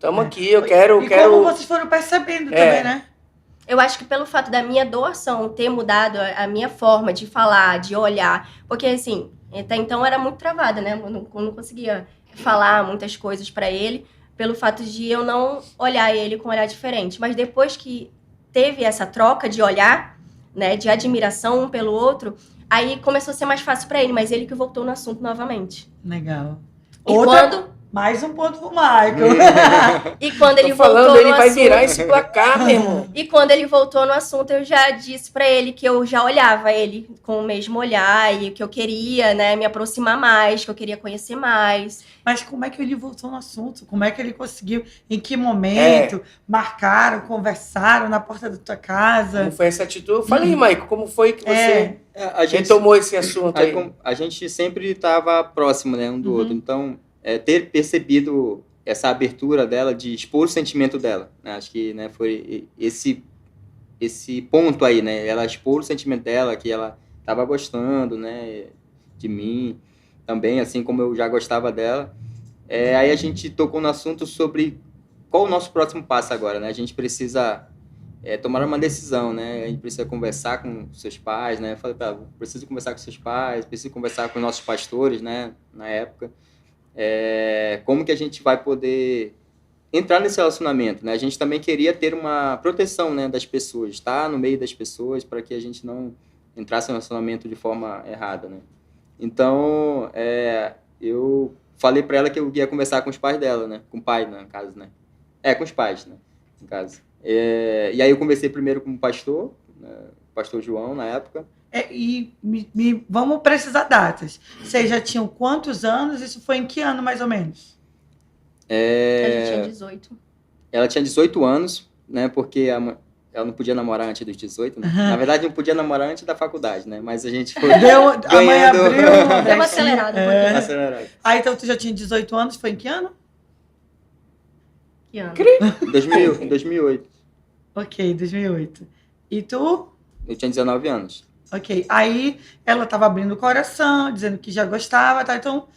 tamo aqui, eu quero... E como vocês foram percebendo também, né? Eu acho que pelo fato da minha doação ter mudado a minha forma de falar, de olhar, porque assim, até então era muito travada, né? Eu não conseguia falar muitas coisas pra ele, pelo fato de eu não olhar ele com um olhar diferente. Mas depois que teve essa troca de olhar, né, de admiração um pelo outro, aí começou a ser mais fácil pra ele, mas ele que voltou no assunto novamente. Legal. E Mais um ponto pro Michael. E quando ele Tô falando, voltou ele no vai assunto, virar esse placar, meu irmão. E quando ele voltou no assunto, eu já disse pra ele que eu já olhava ele com o mesmo olhar e que eu queria, né, me aproximar mais, que eu queria conhecer mais. Mas como é que ele voltou no assunto? Como é que ele conseguiu? Em que momento? Marcaram, conversaram na porta da tua casa? Como foi essa atitude? Fala aí, Maico, como foi que você A gente, retomou esse assunto aí? a gente sempre estava próximo, né, um do outro. Então, ter percebido essa abertura dela de expor o sentimento dela, né? Acho que, né, foi esse ponto aí, né? Ela expor o sentimento dela, que ela estava gostando, né, de mim também, assim como eu já gostava dela. Aí a gente tocou no assunto sobre qual o nosso próximo passo agora, né? A gente precisa tomar uma decisão, né? A gente precisa conversar com seus pais, né? Eu falei para ela, preciso conversar com seus pais, preciso conversar com nossos pastores, né? Na época. Como que a gente vai poder entrar nesse relacionamento, né? A gente também queria ter uma proteção, né, das pessoas, estar no meio das pessoas para que a gente não entrasse no relacionamento de forma errada, né? Então, eu falei para ela que eu ia conversar com os pais dela, né? Com o pai, no caso, né? Com os pais, né? No caso. E aí eu conversei primeiro com o pastor, né? O pastor João, na época. Vamos precisar datas. Vocês já tinham quantos anos? Isso foi em que ano, mais ou menos? Ela tinha 18. Ela tinha 18 anos, né? Porque ela não podia namorar antes dos 18, né? Na verdade, não podia namorar antes da faculdade, né? Mas a gente foi A mãe abriu Deu uma acelerada um pouquinho. acelerado. Então tu já tinha 18 anos, foi em que ano? Que ano? 2008. Ok, 2008. E tu? Eu tinha 19 anos. Ok. Aí ela tava abrindo o coração, dizendo que já gostava, tá? Então,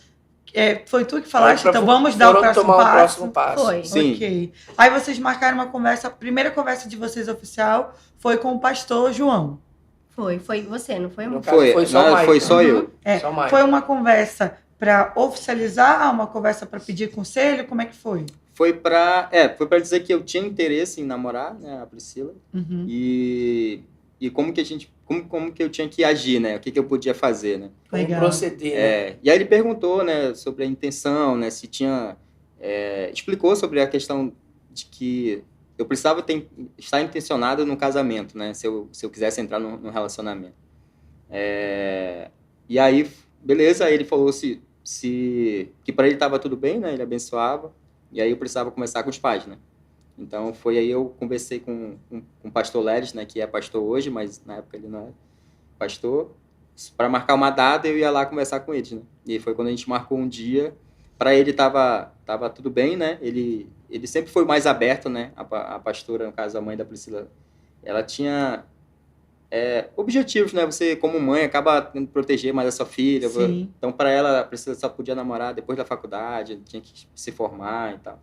foi tu que falaste? Então vamos dar o próximo tomar passo? o próximo passo. Foi. Sim. Ok. Aí vocês marcaram uma conversa, a primeira conversa de vocês oficial foi com o pastor João. Foi você, não foi, amor? No caso, foi só o Maico. Foi só eu. Só o Maico. Foi uma conversa para oficializar, uma conversa para pedir conselho? Como é que foi? Foi pra dizer que eu tinha interesse em namorar, né, a Priscila. Uhum. E como que eu tinha que agir, né? O que eu podia fazer, né? Como Legal. proceder, né? E aí ele perguntou, né, sobre a intenção, né, se tinha... explicou sobre a questão de que eu precisava estar intencionado no casamento, né, se eu quisesse entrar no relacionamento. E aí, beleza, aí ele falou se que para ele estava tudo bem, né? Ele abençoava, e aí eu precisava começar com os pais, né? Então foi aí eu conversei com o pastor Leris, né? Que é pastor hoje, mas na época ele não era pastor, para marcar uma data eu ia lá conversar com eles, né? E foi quando a gente marcou um dia. Para ele tava tudo bem, né? Ele sempre foi mais aberto, né? A pastora, no caso a mãe da Priscila, ela tinha objetivos, né? Você, como mãe, acaba tendo que proteger mais a sua filha. Sim. Então, para ela, a Priscila só podia namorar depois da faculdade, tinha que se formar e tal.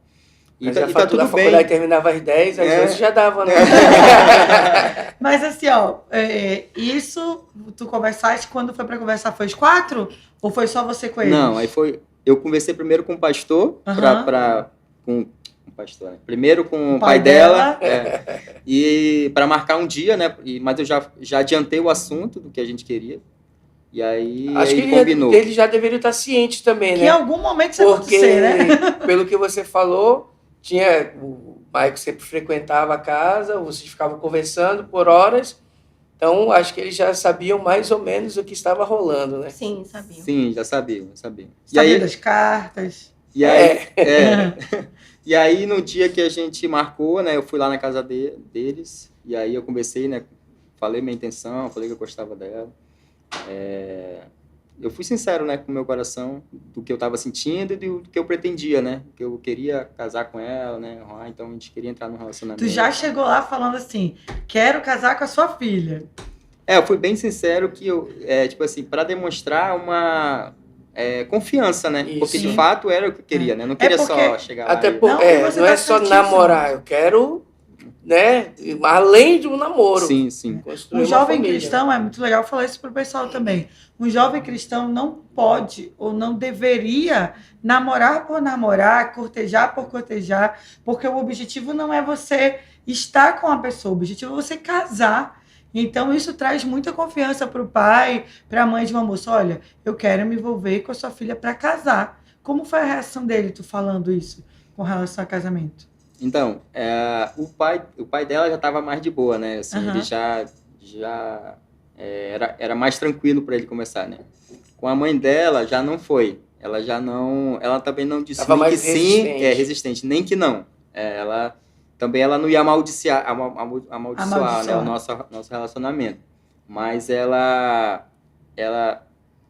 Mas E a tá tudo faculdade bem. terminava às 10, às 11 já dava, né? Mas assim, ó, isso tu conversaste, quando foi pra conversar, foi os 4? Ou foi só você com eles? Não, aí foi... Eu conversei primeiro com o pastor, com o pastor, né? Primeiro com o pai dela, e para marcar um dia, né? Mas eu já adiantei o assunto do que a gente queria. E aí Acho que ele combinou. ele já deveria estar ciente também, Que né? em algum momento isso Porque, acontecer, né? pelo que você falou, o Maico sempre frequentava a casa, vocês ficavam conversando por horas, então acho que eles já sabiam mais ou menos o que estava rolando, né? Sim, sabia. Sim, já sabia. Sabia E aí, das cartas. e aí, e aí no dia que a gente marcou, né, eu fui lá na casa deles, e aí eu conversei, né, falei minha intenção, falei que eu gostava dela. Eu fui sincero, né, com o meu coração, do que eu estava sentindo e do que eu pretendia, né, que eu queria casar com ela, né, então a gente queria entrar num relacionamento. Tu já chegou lá falando assim, quero casar com a sua filha. Eu fui bem sincero que eu, tipo assim, para demonstrar uma confiança, né, Isso. porque de fato era o que eu queria, né, não queria só chegar lá Até e... não é só namorar, eu quero, né, além de um namoro. Sim, sim. Construir Um uma jovem família. cristão, é muito legal falar isso pro pessoal também. Um jovem cristão não pode ou não deveria namorar por namorar, cortejar por cortejar, porque o objetivo não é você estar com a pessoa, o objetivo é você casar. Então, isso traz muita confiança para o pai, para a mãe de uma moça. Olha, eu quero me envolver com a sua filha para casar. Como foi a reação dele, tu falando isso, com relação ao casamento? Então, o pai dela já estava mais de boa, né? Assim, ele já era mais tranquilo para ele começar, né? Com a mãe dela já não foi. Ela também não disse Tava nem que mais sim, resistente. Resistente, nem que não. Ela não ia amaldiçoar, né, o nosso relacionamento. Mas ela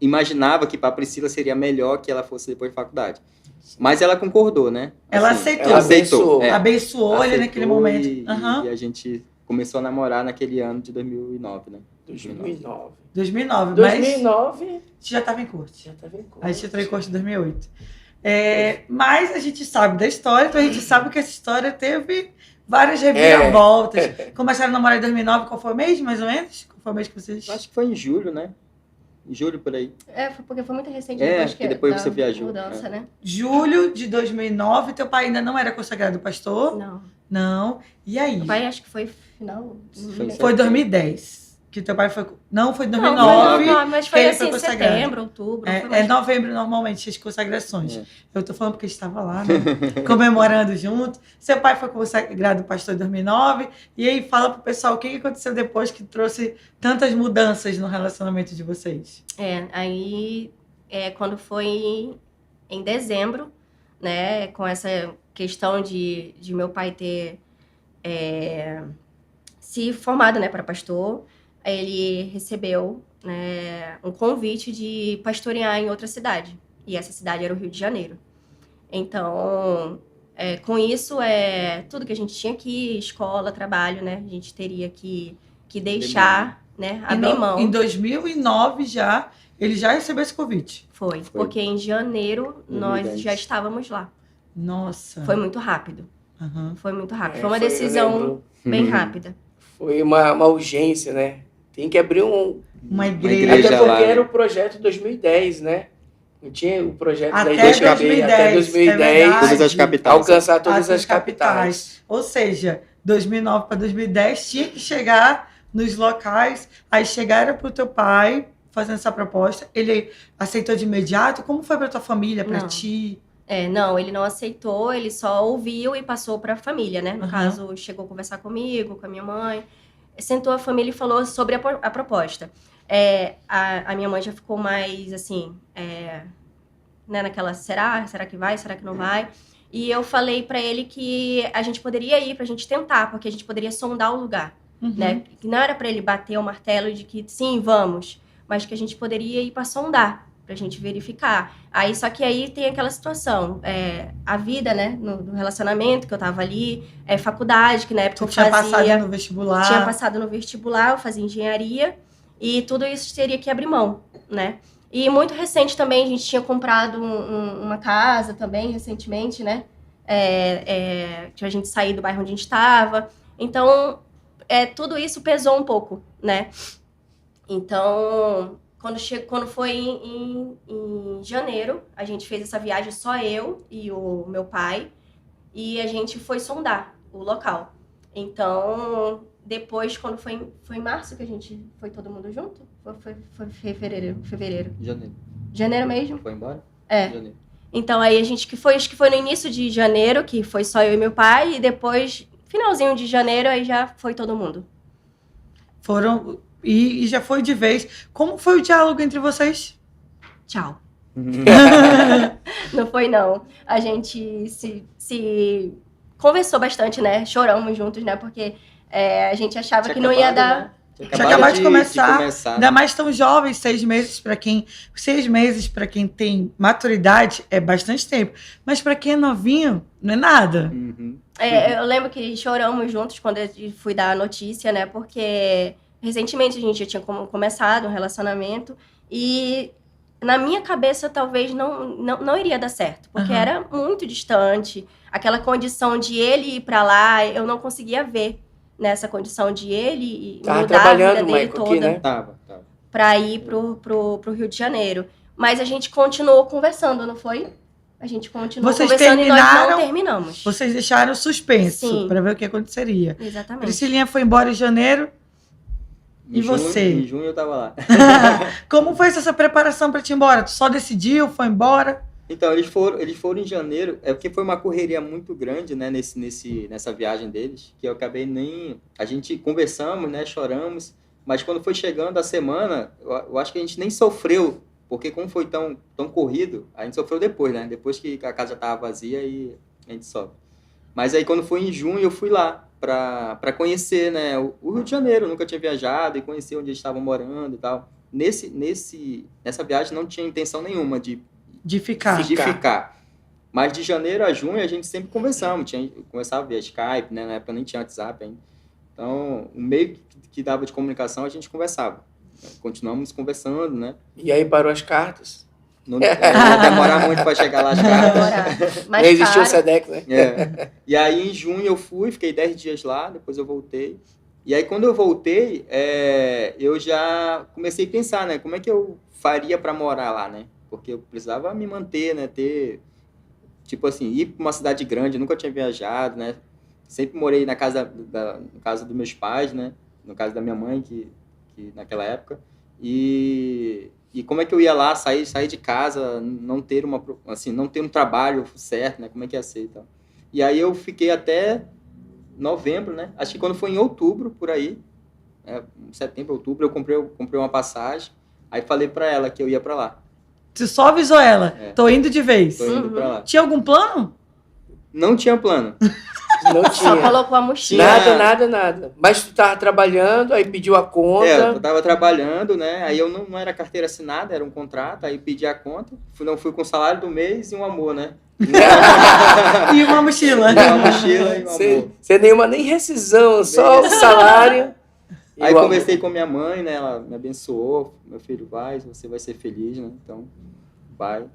imaginava que para a Priscila seria melhor que ela fosse depois de faculdade. Mas ela concordou, né? Ela Assim, aceitou. Ela aceitou. Abençoou ele naquele momento. E a gente começou a namorar naquele ano de 2009, né? 2009. 2009, 2009 mas já estava em corte. já estava em curso. A gente entrou em corte em 2008. Mas a gente sabe da história, então a gente sabe que essa história teve várias reviravoltas. Começaram a namorar em 2009, qual foi o mês, mais ou menos? Qual foi o mês que vocês... Acho que foi em julho, né? Em julho, por aí. Foi porque foi muito recente depois que depois da você viajou. mudança, né? Julho de 2009, teu pai ainda não era consagrado pastor? Não. Não. E aí? O pai acho que foi final... Foi 2010. Que teu pai foi... Não, foi 2009. Não, mas foi ele assim, foi consagrado. setembro, outubro. foi É mais- novembro normalmente as consagrações. Eu tô falando porque a gente estava lá, né? Comemorando junto. Seu pai foi consagrado pastor em 2009. E aí fala pro pessoal o que aconteceu depois que trouxe tantas mudanças no relacionamento de vocês. Aí quando foi em dezembro, né, com essa questão de meu pai ter se formado, né, para pastor, aí ele recebeu, né, um convite de pastorear em outra cidade. E essa cidade era o Rio de Janeiro. Então, com isso, tudo que a gente tinha aqui, escola, trabalho, né, a gente teria que deixar, né, abrir mão. Em 2009 já, ele já recebeu esse convite. Foi, porque em janeiro nós 2010. já estávamos lá. Nossa. Foi muito rápido. Aham. Foi muito rápido. É, Foi uma eu decisão lembro. bem rápida. Foi uma urgência, né? Tem que abrir Uma igreja igreja. Até porque lá, né? era o projeto 2010, né? Não tinha o projeto Até da IDGB 2010, até é 2010 verdade. Todas as capitais. alcançar todas As as capitais. Ou seja, 2009 para 2010 tinha que chegar nos locais. Aí chegaram pro teu pai fazendo essa proposta. Ele aceitou de imediato? Como foi para tua família, para Não. ti? Não, ele não aceitou, ele só ouviu e passou para a família, né? No Aham. caso, chegou a conversar comigo, com a minha mãe. Sentou a família e falou sobre a proposta. A minha mãe já ficou mais, assim, né, naquela, será que vai, será que não vai? E eu falei pra ele que a gente poderia ir pra gente tentar, porque a gente poderia sondar o lugar, né? Que não era pra ele bater o martelo de que sim, vamos, mas que a gente poderia ir pra sondar, pra gente verificar. Aí, só que aí tem aquela situação, a vida, né, no relacionamento que eu tava ali, faculdade, que na época Tu eu tinha fazia... passado no vestibular. Tinha passado no vestibular, eu fazia engenharia, e tudo isso teria que abrir mão, né? E muito recente também, a gente tinha comprado uma casa também, recentemente, né? Que a gente saiu do bairro onde a gente estava. Então, tudo isso pesou um pouco, né? Então, quando foi em janeiro, a gente fez essa viagem, só eu e o meu pai, e a gente foi sondar o local. Então, depois, quando foi em março que a gente foi todo mundo junto? Foi fevereiro. Janeiro mesmo? Foi embora? Janeiro. Então, aí acho que foi no início de janeiro, que foi só eu e meu pai, e depois, finalzinho de janeiro, aí já foi todo mundo. Foram... E já foi de vez. Como foi o diálogo entre vocês? Tchau. Não foi, não. A gente se conversou bastante, né? Choramos juntos, né? Porque a gente achava que não ia dar... Né? Tinha acabado de começar. Ainda mais tão jovens, 6 meses para quem... 6 meses para quem tem maturidade é bastante tempo. Mas para quem é novinho, não é nada. Eu lembro que choramos juntos quando eu fui dar a notícia, né? Porque recentemente a gente já tinha começado um relacionamento e na minha cabeça talvez não iria dar certo, porque era muito distante. Aquela condição de ele ir para lá, eu não conseguia ver nessa condição de ele mudar a vida dele toda, aqui, né? Para ir pro Rio de Janeiro. Mas a gente continuou conversando, não foi? A gente continuou conversando e nós não terminamos. Vocês deixaram suspenso para ver o que aconteceria. Exatamente. Priscilinha foi embora em janeiro. E você? Em junho eu tava lá. Como foi essa preparação para te ir embora? Tu só decidiu, foi embora? Então, eles foram em janeiro, porque foi uma correria muito grande, né, nessa viagem deles, que eu acabei nem... A gente conversamos, né, choramos, mas quando foi chegando a semana, eu acho que a gente nem sofreu, porque como foi tão corrido, a gente sofreu depois, né, depois que a casa já estava vazia e a gente sofre. Mas aí quando foi em junho, eu fui lá para conhecer, né, o Rio de Janeiro, eu nunca tinha viajado e conhecer onde eles estavam morando e tal. Nessa viagem não tinha intenção nenhuma de ficar. Mas de janeiro a junho a gente sempre conversamos. Conversava via Skype, né? Na época nem tinha WhatsApp ainda. Então, o meio que dava de comunicação a gente conversava. Continuamos conversando, né? E aí parou as cartas? Não demorar muito para chegar lá as cartas. Não existia o SEDEX, né? E aí em junho eu fiquei 10 dias lá, depois eu voltei. E aí quando eu voltei, eu já comecei a pensar, né? Como é que eu faria para morar lá, né? Porque eu precisava me manter, né? Tipo assim, ir para uma cidade grande, eu nunca tinha viajado, né? Sempre morei na casa dos meus pais, né? No caso da minha mãe, que naquela época. E como é que eu ia lá, sair de casa, não ter um trabalho certo, né? Como é que ia ser e tal. E aí eu fiquei até novembro, né? Acho que quando foi em outubro, por aí, setembro, outubro, eu comprei uma passagem. Aí falei para ela que eu ia para lá. Você só avisou ela? Tô indo de vez. Tô indo pra lá. Tinha algum plano? Não tinha plano. Não tinha. Só colocou a mochila. Nada. Mas tu tava trabalhando, aí pediu a conta. Eu tava trabalhando, né? Aí eu não era carteira assinada, era um contrato, aí pedi a conta. Fui com o salário do mês e um amor, né? E uma mochila. Uma mochila e um amor. Sem nenhuma nem rescisão, só o salário. Aí conversei com minha mãe, né? Ela me abençoou. Meu filho, você vai ser feliz, né? Então, vai.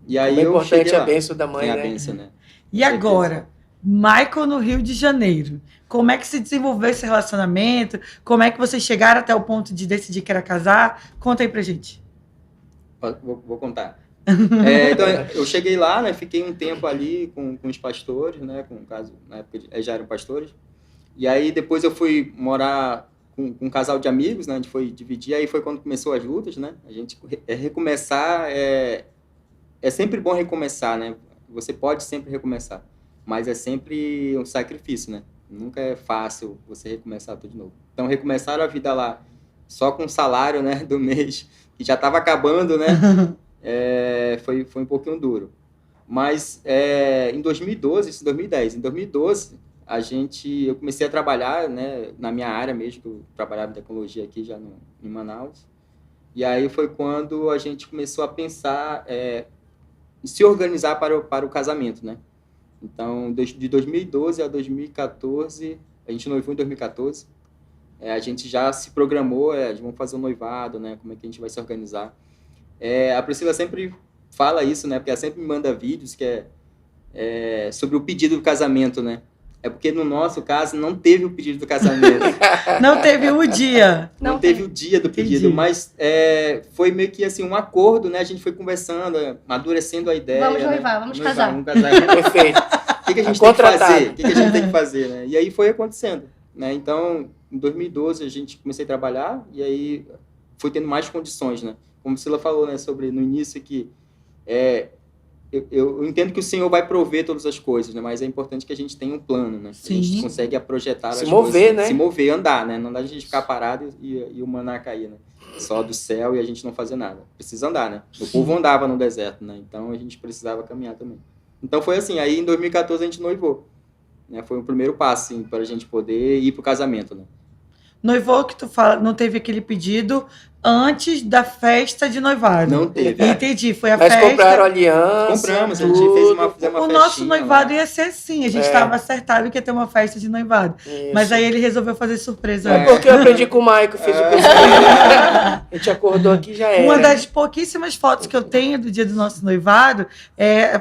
E aí é importante a bênção da mãe, né? A bênção, né? E agora, Michael no Rio de Janeiro. Como é que se desenvolveu esse relacionamento? Como é que vocês chegaram até o ponto de decidir que era casar? Conta aí pra gente. Vou contar. Então, eu cheguei lá, né? Fiquei um tempo ali com os pastores, né? Na época eles já eram pastores. E aí depois eu fui morar com um casal de amigos, né? A gente foi dividir, aí foi quando começou as lutas, né? A gente recomeçar, é sempre bom recomeçar, né? Você pode sempre recomeçar, mas é sempre um sacrifício, né? Nunca é fácil você recomeçar tudo de novo. Então, recomeçaram a vida lá só com o salário, né, do mês, que já estava acabando, né? foi um pouquinho duro. Mas em 2012, isso em 2010, em 2012, eu comecei a trabalhar, né, na minha área mesmo, que eu trabalhava em tecnologia aqui já em Manaus. E aí foi quando a gente começou a pensar em se organizar para o casamento, né? Então, de 2012 a 2014, a gente noivou em 2014, a gente já se programou, vamos fazer um noivado, né? Como é que a gente vai se organizar. A Priscila sempre fala isso, né? Porque ela sempre me manda vídeos que sobre o pedido do casamento, né? É porque no nosso caso não teve o pedido do casamento. Não teve o dia. Não teve o dia do pedido, mas foi meio que assim, um acordo, né? A gente foi conversando, amadurecendo a ideia. Vamos noivar, né? vamos casar. Vamos casar. Perfeito. O que a gente tem que fazer? O que a gente tem que fazer, né? E aí foi acontecendo, né? Então, em 2012, a gente comecei a trabalhar e aí foi tendo mais condições, né? Como a Priscila falou, né? Sobre no início que eu entendo que o Senhor vai prover todas as coisas, né? Mas é importante que a gente tenha um plano, né? Sim. A gente consegue projetar as mover, coisas. né? Se mover, andar, né? Não dá a gente ficar parado e o maná cair, né? Só do céu e a gente não fazer nada. Precisa andar, né? O povo andava no deserto, né? Então a gente precisava caminhar também. Então foi assim, aí em 2014 a gente noivou. Né? Foi o primeiro passo, assim, para a gente poder ir pro casamento, né? Noivou que tu fala, não teve aquele pedido antes da festa de noivado. Não teve. Entendi, foi a Mas festa. compraram aliança. Compramos, a tudo. gente fez uma festinha. O nosso noivado lá. ia ser assim, a gente estava acertado que ia ter uma festa de noivado. Isso. Mas aí ele resolveu fazer surpresa. É porque eu aprendi com o Maico, fiz o curso dele. A gente acordou aqui e já era. Uma das pouquíssimas fotos que eu tenho do dia do nosso noivado,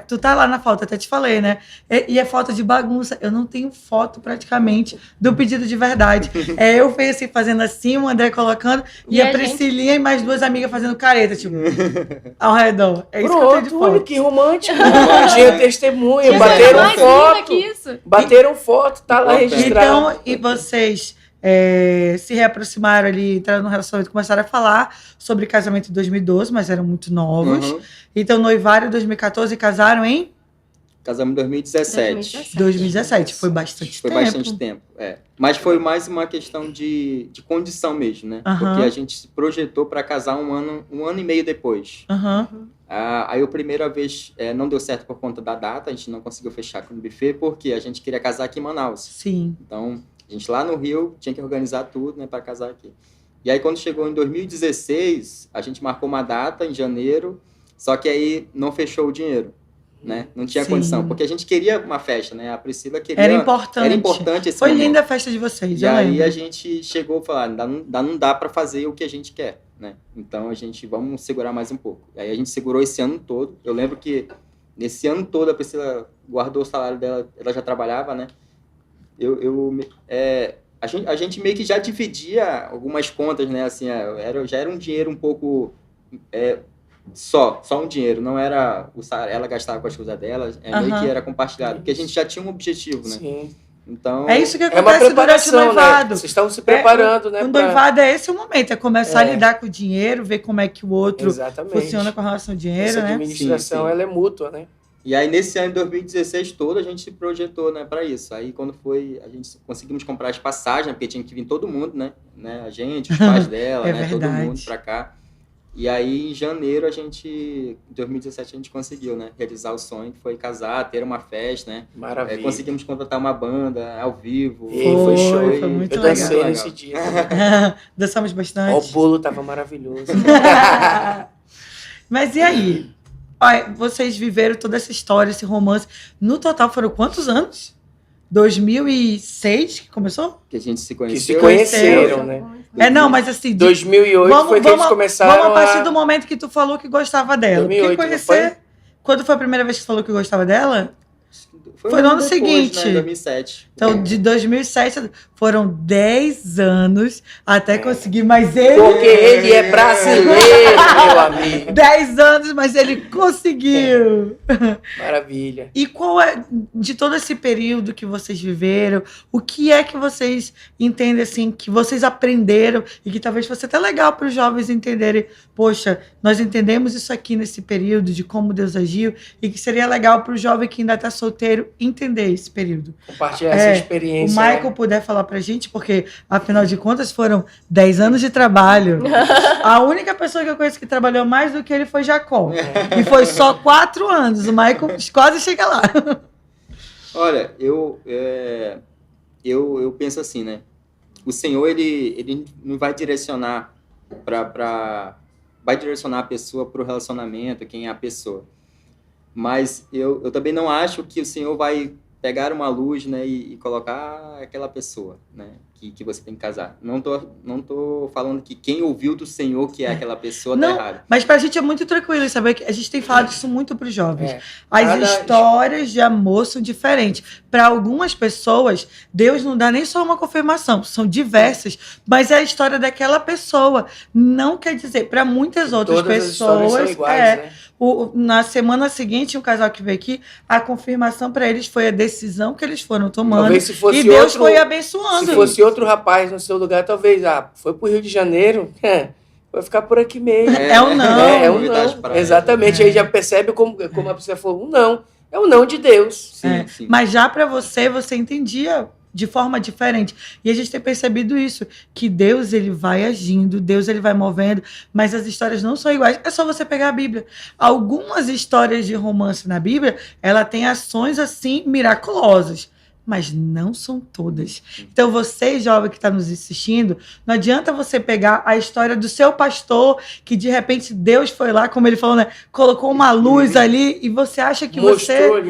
tu tá lá na foto, até te falei, né? E é foto de bagunça. Eu não tenho foto praticamente do pedido de verdade. Eu fui assim, fazendo assim, o André colocando, e a Priscilinha e mais duas amigas fazendo careta, tipo, ao redor. É isso que eu tenho de Pronto, olha foto. que romântico. Tinha testemunha, Tinha bateram mais linda foto. que isso. Bateram foto, tá lá Então, registrado. Então, e vocês se reaproximaram ali, entraram no relacionamento, começaram a falar sobre casamento em 2012, mas eram muito novos. Uhum. Então, noivaram em 2014 e casaram em Casamos em 2017. 2017. Foi bastante Foi tempo. bastante tempo, Mas foi mais uma questão de condição mesmo, né? Aham. Porque a gente se projetou para casar um ano e meio depois. Aham. Aí a primeira vez não deu certo por conta da data, a gente não conseguiu fechar com o buffet, porque a gente queria casar aqui em Manaus. Sim. Então, a gente lá no Rio tinha que organizar tudo, né, para casar aqui. E aí quando chegou em 2016, a gente marcou uma data em janeiro, só que aí não fechou o dinheiro. Né? Não tinha Sim. condição, porque a gente queria uma festa, né? A Priscila queria... Era importante. Esse Foi momento. linda a festa de vocês, E eu aí lembro. a gente chegou a falar, não dá para fazer o que a gente quer, né? Então vamos segurar mais um pouco. E aí a gente segurou esse ano todo. Eu lembro que nesse ano todo a Priscila guardou o salário dela, ela já trabalhava, né? A gente meio que já dividia algumas contas, né? Assim, já era um dinheiro um pouco... Só um dinheiro, não era o salário, ela gastava com as coisas dela, meio que era compartilhado, porque a gente já tinha um objetivo, né? Sim. Então, É isso que É uma acontece durante o preparação, noivado. né? Vocês estavam se preparando, né? O noivado é esse o momento, é começar a É. lidar com o dinheiro, ver como é que o outro Exatamente. funciona com relação ao dinheiro, Essa né? administração, Sim, sim. ela é mútua, né? E aí, nesse ano de 2016 todo, a gente se projetou, né, para isso. Aí, quando foi, a gente conseguimos comprar as passagens, né, porque tinha que vir todo mundo, né? A gente, os pais dela, É né? Todo verdade. mundo para cá. E aí, em janeiro, em 2017, a gente conseguiu, né? Realizar o sonho, que foi casar, ter uma festa, né? Maravilha. Conseguimos contratar uma banda ao vivo. E foi show. Foi muito Eu legal. dancei nesse dia. Dançamos Ó, o bastante. bolo tava maravilhoso. Mas e aí? Olha, vocês viveram toda essa história, esse romance. No total foram quantos anos? 2006 que começou? Que a gente se Que conheceu. se conheceram, né? Não, mas assim... 2008 foi que eles começaram Vamos a partir do momento que tu falou que gostava dela. 2008, Porque não conhecer... Quando foi a primeira vez que tu falou que gostava dela? Foi um no ano depois, seguinte. Né, em 2007. Então, de 2007, foram 10 anos até conseguir mais ele. Porque ele é brasileiro, meu amigo. 10 anos, mas ele conseguiu. Maravilha. E qual é, de todo esse período que vocês viveram, o que é que vocês entendem, assim, que vocês aprenderam e que talvez fosse até legal para os jovens entenderem, poxa, nós entendemos isso aqui nesse período de como Deus agiu e que seria legal para o jovem que ainda está solteiro quero entender esse período. Compartilhar essa experiência. O Michael puder falar pra gente, porque, afinal de contas, foram 10 anos de trabalho. A única pessoa que eu conheço que trabalhou mais do que ele foi Jacó. E foi só 4 anos. O Michael quase chega lá. Olha, eu penso assim, né? O Senhor, ele não vai direcionar vai direcionar a pessoa para o relacionamento, quem é a pessoa. Mas eu também não acho que o Senhor vai pegar uma luz, né, e colocar aquela pessoa, né, que você tem que casar. Não tô falando que quem ouviu do Senhor que é aquela pessoa tá errado. Mas pra gente é muito tranquilo saber que a gente tem falado isso muito pros jovens. As Cada histórias de amor são diferentes. Para algumas pessoas, Deus não dá nem só uma confirmação, são diversas, mas é a história daquela pessoa. Não quer dizer, para muitas outras Todas as pessoas, histórias são iguais, né? Na semana seguinte, um casal que veio aqui, a confirmação para eles foi a decisão que eles foram tomando. Talvez se fosse e Deus foi abençoando. Se fosse outro rapaz no seu lugar, talvez, foi pro Rio de Janeiro, vai ficar por aqui mesmo. É um não. É um não. Exatamente. Aí já percebe como a pessoa falou, um não. É um não de Deus. Sim. Mas já para você entendia de forma diferente. E a gente tem percebido isso, que Deus ele vai agindo, Deus ele vai movendo, mas as histórias não são iguais. É só você pegar a Bíblia. Algumas histórias de romance na Bíblia, ela tem ações assim miraculosas, mas não são todas. Então você, jovem que está nos assistindo, não adianta você pegar a história do seu pastor, que de repente Deus foi lá, como ele falou, né, colocou uma luz ali, e você acha que Mostrou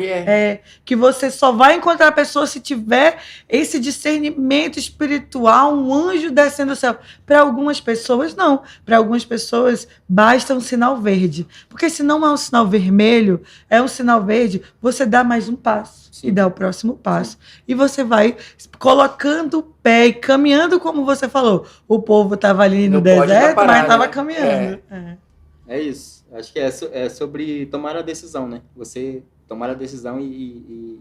que você só vai encontrar a pessoa se tiver esse discernimento espiritual, um anjo descendo do céu. Para algumas pessoas, não. Para algumas pessoas, basta um sinal verde. Porque se não é um sinal vermelho, é um sinal verde, você dá mais um passo. E dá o próximo passo. E você vai colocando o pé e caminhando, como você falou. O povo estava ali no deserto, mas estava caminhando. É isso. Acho que é sobre tomar a decisão, né? Você tomar a decisão e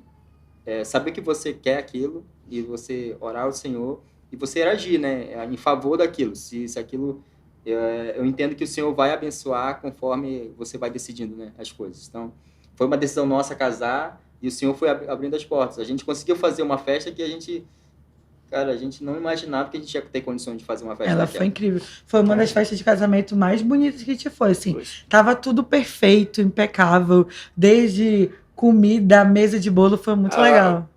saber que você quer aquilo, e você orar ao Senhor, e você agir, né? Em favor daquilo. Se aquilo... Eu entendo que o Senhor vai abençoar conforme você vai decidindo, né, as coisas. Então, foi uma decisão nossa casar, e o Senhor foi abrindo as portas. A gente conseguiu fazer uma festa que a gente não imaginava que a gente ia ter condições de fazer uma festa. Ela foi incrível. Foi uma das festas de casamento mais bonitas que a gente foi, assim. Tava tudo perfeito, impecável. Desde comida, mesa de bolo, foi muito legal.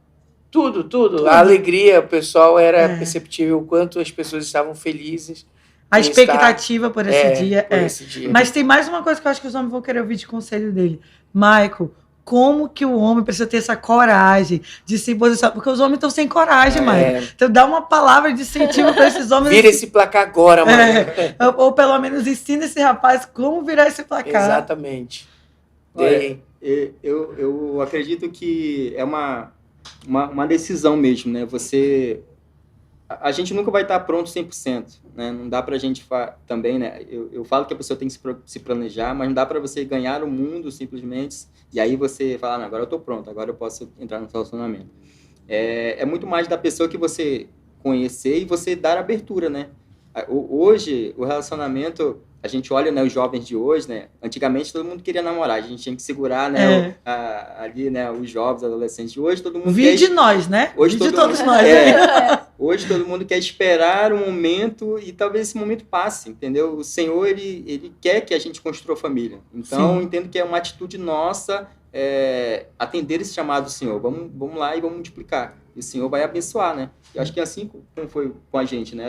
Tudo. A alegria, o pessoal era perceptível, o quanto as pessoas estavam felizes. A expectativa por esse dia. Esse dia. Mas tem mais uma coisa que eu acho que os homens vão querer ouvir de conselho dele. Michael, como que o homem precisa ter essa coragem de se posicionar? Porque os homens estão sem coragem, Michael. Então dá uma palavra de incentivo para esses homens. Vira esse placar agora, mano. Ou pelo menos ensina esse rapaz como virar esse placar. Exatamente. Olha, eu acredito que é uma decisão mesmo, né? A gente nunca vai estar pronto 100%, né? Não dá pra gente também, né? Eu falo que a pessoa tem que se planejar, mas não dá pra você ganhar o mundo simplesmente e aí você falar, não, agora eu tô pronto, agora eu posso entrar no relacionamento. É muito mais da pessoa que você conhecer e você dar abertura, né? Hoje, o relacionamento, a gente olha, né, os jovens de hoje, né? Antigamente todo mundo queria namorar, a gente tinha que segurar, né, ali, né, os jovens, adolescentes. Hoje todo mundo de nós, né? Hoje de todos nós. Hoje todo mundo quer esperar um momento e talvez esse momento passe, entendeu? O Senhor, ele quer que a gente construa família. Então, eu entendo que é uma atitude nossa atender esse chamado do Senhor. Vamos lá e vamos multiplicar. E o Senhor vai abençoar, né? Eu acho que é assim como foi com a gente, né?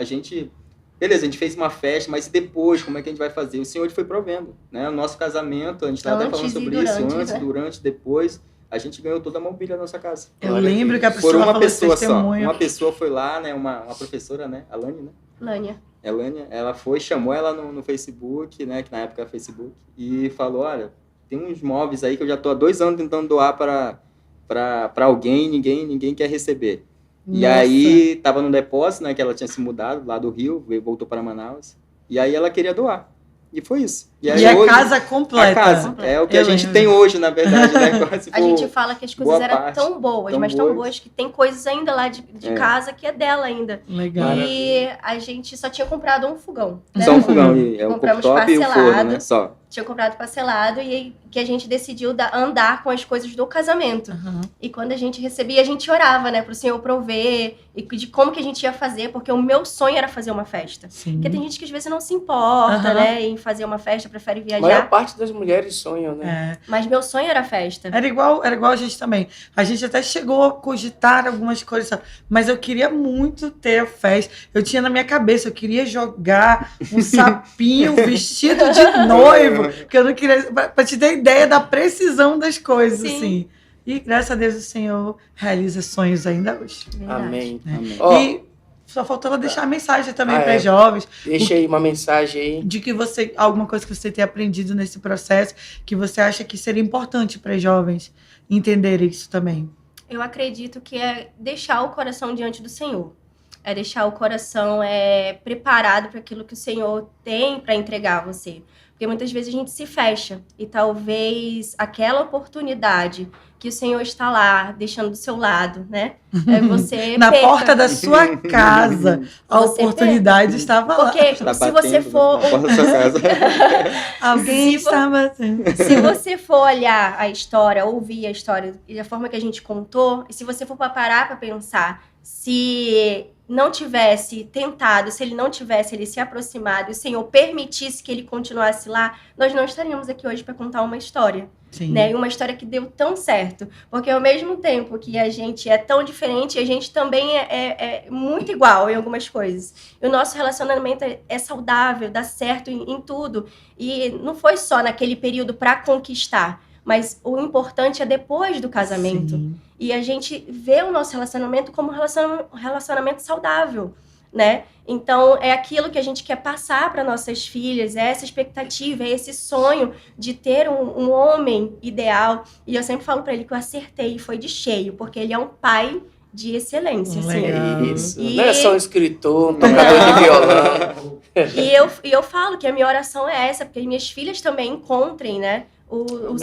Beleza, a gente fez uma festa, mas e depois, como é que a gente vai fazer? O Senhor ele foi provendo, né? O nosso casamento, a gente estava até falando sobre isso, antes, durante, depois, a gente ganhou toda a mobília da nossa casa. Eu lembro que a Priscila falou uma pessoa só. Uma pessoa foi lá, né? Uma professora, né? A Lani, né? Lânia, ela foi, chamou ela no Facebook, né? Que na época era Facebook, e falou, olha, tem uns móveis aí que eu já estou há 2 anos tentando doar para alguém, ninguém quer receber. Nossa. E aí, tava no depósito, né, que ela tinha se mudado lá do Rio, voltou para Manaus, e aí ela queria doar. E foi isso. E aí, a casa completa. A casa, é o que a gente tem hoje, na verdade, né? A gente fala que as coisas eram tão boas, tão boas, que tem coisas ainda lá de casa que é dela ainda. Legal. E a gente só tinha comprado um fogão. Né? Só um fogão, é o compramos cooktop e o forno, né? Só. tinha comprado parcelado e que a gente decidiu andar com as coisas do casamento. Uhum. E quando a gente recebia, a gente orava, né, pro Senhor prover e de como que a gente ia fazer, porque o meu sonho era fazer uma festa. Sim. Porque tem gente que às vezes não se importa, Uhum. né, em fazer uma festa, prefere A viajar. maior parte das mulheres sonham, né? É. Mas meu sonho era a festa. Era igual a gente também. A gente até chegou a cogitar algumas coisas, sabe? Mas eu queria muito ter a festa. Eu tinha na minha cabeça, eu queria jogar um sapinho vestido de noivo, que eu não queria... Pra te ter ideia da precisão das coisas, Sim. assim. E graças a Deus o Senhor realiza sonhos ainda hoje. Verdade. Amém. Amém. Ó, E só faltou ela deixar a mensagem também Ah, para é. jovens, deixa aí uma mensagem aí. de que alguma coisa que você tenha aprendido nesse processo, que você acha que seria importante para jovens entenderem isso também. Eu acredito que é deixar o coração diante do Senhor. É deixar o coração preparado para aquilo que o Senhor tem para entregar a você. Porque muitas vezes a gente se fecha e talvez aquela oportunidade que o Senhor está lá, deixando do seu lado, né? Você Na perca. porta da sua casa, a Você oportunidade estava lá. Porque Tá se batendo, você for... né, na porta da sua casa. Alguém Se vo- estava... assim. Se você for olhar a história, ouvir a história e a forma que a gente contou, e se você for parar para pensar, se não tivesse tentado, se ele não tivesse ele se aproximado e o Senhor permitisse que ele continuasse lá, nós não estaríamos aqui hoje para contar uma história, Sim. né? E uma história que deu tão certo, porque ao mesmo tempo que a gente é tão diferente, a gente também é muito igual em algumas coisas. E o nosso relacionamento é saudável, dá certo em tudo. E não foi só naquele período para conquistar, mas o importante é depois do casamento. Sim. E a gente vê o nosso relacionamento como um relacionamento saudável, né? Então, é aquilo que a gente quer passar para nossas filhas, é essa expectativa, é esse sonho de ter um homem ideal. E eu sempre falo para ele que eu acertei e foi de cheio, porque ele é um pai de excelência, assim. Legal. Isso. E- Não é só um escritor, um tocador de violão. E eu falo que a minha oração é essa, porque as minhas filhas também encontrem, né? O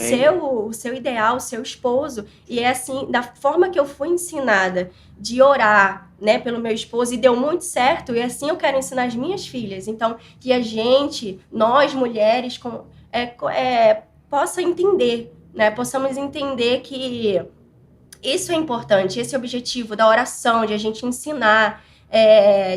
seu ideal, o seu esposo. E é assim, da forma que eu fui ensinada de orar, né, pelo meu esposo, e deu muito certo, e assim eu quero ensinar as minhas filhas. Então, que a gente, nós mulheres, possa entender, né? Possamos entender que isso é importante, esse objetivo da oração, de a gente ensinar,